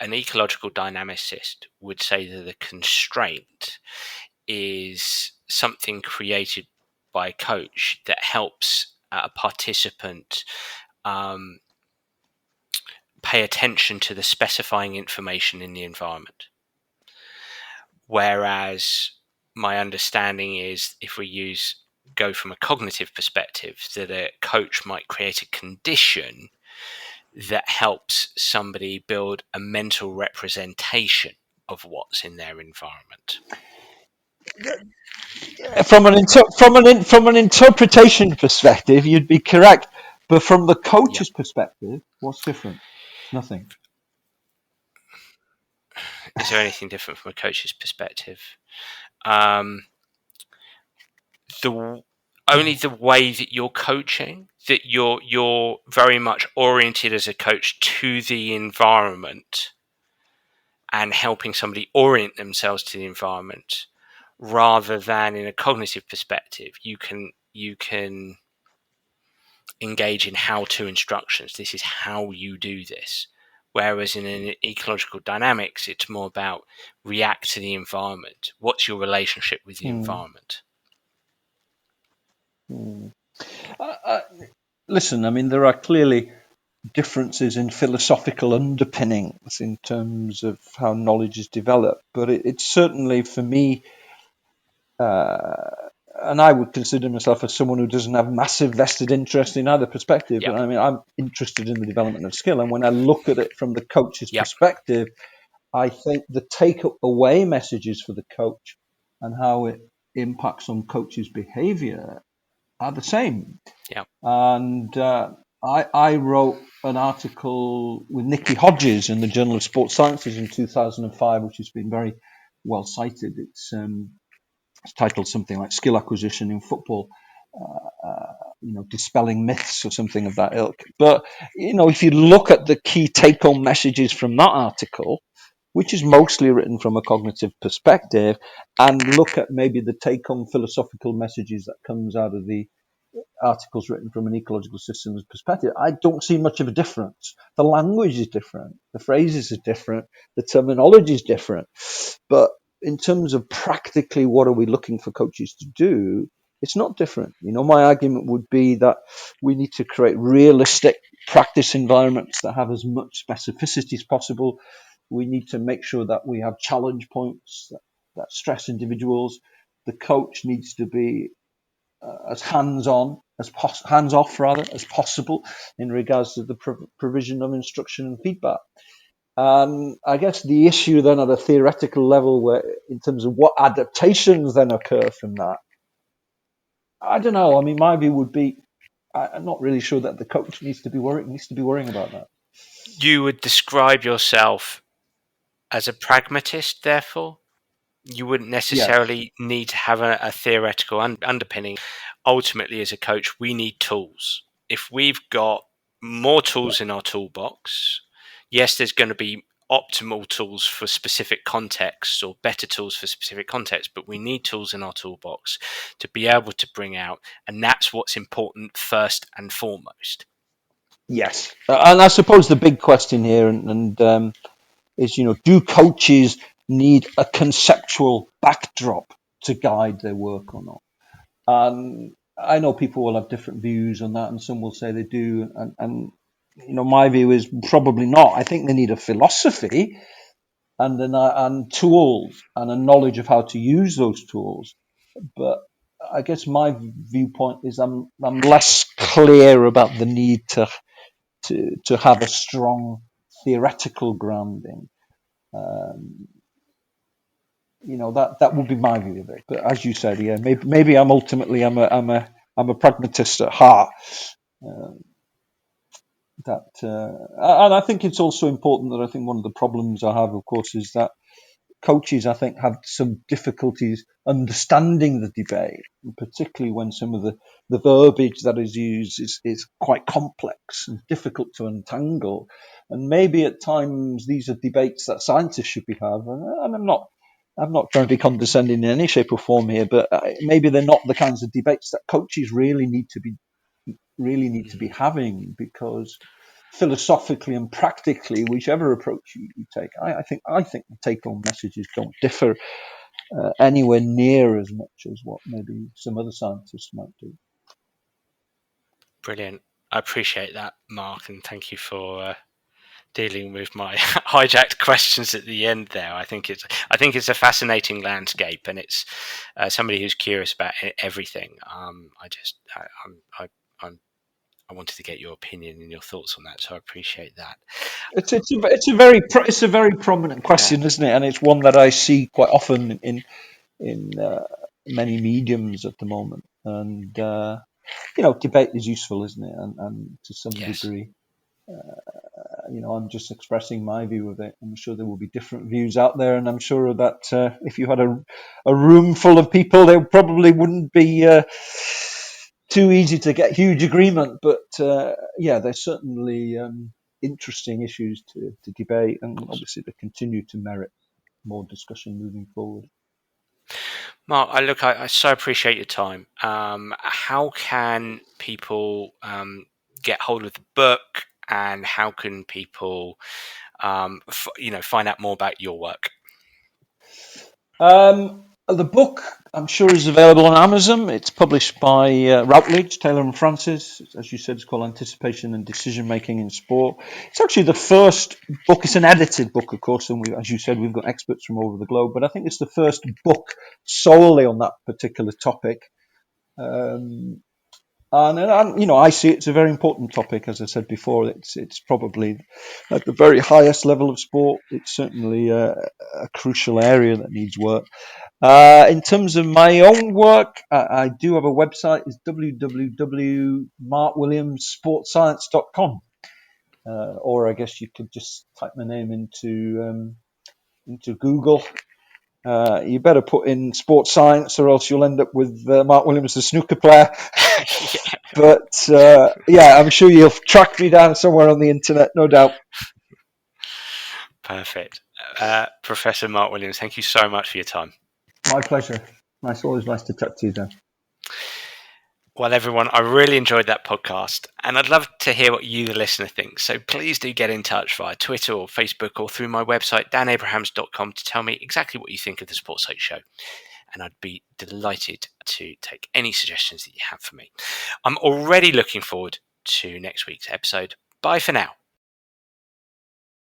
an ecological dynamicist would say that the constraint is something created by a coach that helps a participant pay attention to the specifying information in the environment. Whereas my understanding is, if we go from a cognitive perspective, that a coach might create a condition that helps somebody build a mental representation of what's in their environment. From an interpretation perspective, you'd be correct, but from the coach's perspective, what's different? Nothing. Is there anything different from a coach's perspective? Only the way that you're coaching, that you're very much oriented as a coach to the environment and helping somebody orient themselves to the environment, rather than in a cognitive perspective. You can engage in how-to instructions. This is how you do this. Whereas in an ecological dynamics, it's more about react to the environment. What's your relationship with the environment? Listen, I mean, there are clearly differences in philosophical underpinnings in terms of how knowledge is developed, but it's certainly, for me, and I would consider myself as someone who doesn't have massive vested interest in either perspective. Yep. But I mean, I'm interested in the development of skill, and when I look at it from the coach's perspective, I think the take away messages for the coach and how it impacts on coaches' behaviour are the same. Yeah. And I wrote an article with Nicky Hodges in the Journal of Sports Sciences in 2005, which has been very well cited. It's titled something like "Skill Acquisition in Football." Dispelling myths or something of that ilk. But if you look at the key take-home messages from that article, which is mostly written from a cognitive perspective, and look at maybe the take-home philosophical messages that comes out of the articles written from an ecological systems perspective, I don't see much of a difference. The language is different, the phrases are different, the terminology is different. But in terms of practically what are we looking for coaches to do, it's not different. My argument would be that we need to create realistic practice environments that have as much specificity as possible. We need to make sure that we have challenge points that stress individuals. The coach needs to be as hands-on hands-off rather as possible in regards to the provision of instruction and feedback. I guess the issue then at a theoretical level, where in terms of what adaptations then occur from that, I don't know. I mean, my view would be, I'm not really sure that the coach needs to be worrying about that. You would describe yourself as a pragmatist, therefore? You wouldn't Yes. necessarily need to have a theoretical underpinning. Ultimately, as a coach, we need tools. If we've got more Yeah. tools in our toolbox, yes, there's going to be optimal tools for specific contexts or better tools for specific contexts, but we need tools in our toolbox to be able to bring out, and that's what's important first and foremost. Yes. And I suppose the big question here, is, do coaches need a conceptual backdrop to guide their work or not? And I know people will have different views on that, and some will say they do. And my view is probably not. I think they need a philosophy and tools and a knowledge of how to use those tools. But I guess my viewpoint is I'm less clear about the need to have a strong theoretical grounding. Um, that would be my view of it. But as you said, yeah, maybe I'm a pragmatist at heart. Uh, and I think it's also important that I think one of the problems I have, of course, is that coaches, I think, have some difficulties understanding the debate, particularly when some of the verbiage that is used is quite complex and difficult to untangle. And maybe at times these are debates that scientists should be having. And I'm not trying to be condescending in any shape or form here, but maybe they're not the kinds of debates that coaches really need to be having, because philosophically and practically, whichever approach you take, I think the take-home messages don't differ anywhere near as much as what maybe some other scientists might do. Brilliant. I appreciate that, Mark, and thank you for dealing with my hijacked questions at the end there. I think it's a fascinating landscape, and it's somebody who's curious about everything. I wanted to get your opinion and your thoughts on that, so I appreciate that. It's a very prominent Yeah. question, isn't it? And it's one that I see quite often in many mediums at the moment. And debate is useful, isn't it? And to some Yes. degree, I'm just expressing my view of it. I'm sure there will be different views out there, and I'm sure that if you had a room full of people, they probably wouldn't be too easy to get huge agreement. But yeah, there's certainly interesting issues to debate, Of and course. obviously they continue to merit more discussion moving forward. Mark, I so appreciate your time. How can people get hold of the book, and how can people, find out more about your work? The book, I'm sure, is available on Amazon. It's published by Routledge, Taylor and Francis. As you said, it's called Anticipation and Decision Making in Sport. It's actually the first book. It's an edited book, of course, and as you said, we've got experts from all over the globe. But I think it's the first book solely on that particular topic. Um, And I see it's a very important topic. As I said before, it's probably at the very highest level of sport. It's certainly a crucial area that needs work. In terms of my own work, I do have a website. It's www.markwilliamssportscience.com. Or I guess you could just type my name into Google. You better put in sports science, or else you'll end up with Mark Williams, the snooker player. Yeah. But I'm sure you'll track me down somewhere on the internet, no doubt. Perfect. Professor Mark Williams, thank you so much for your time. My pleasure. Always nice to chat to you, Dan. Well, everyone, I really enjoyed that podcast, and I'd love to hear what you, the listener, think. So please do get in touch via Twitter or Facebook or through my website, danabrahams.com, to tell me exactly what you think of the Sports Psych Show. And I'd be delighted to take any suggestions that you have for me. I'm already looking forward to next week's episode. Bye for now.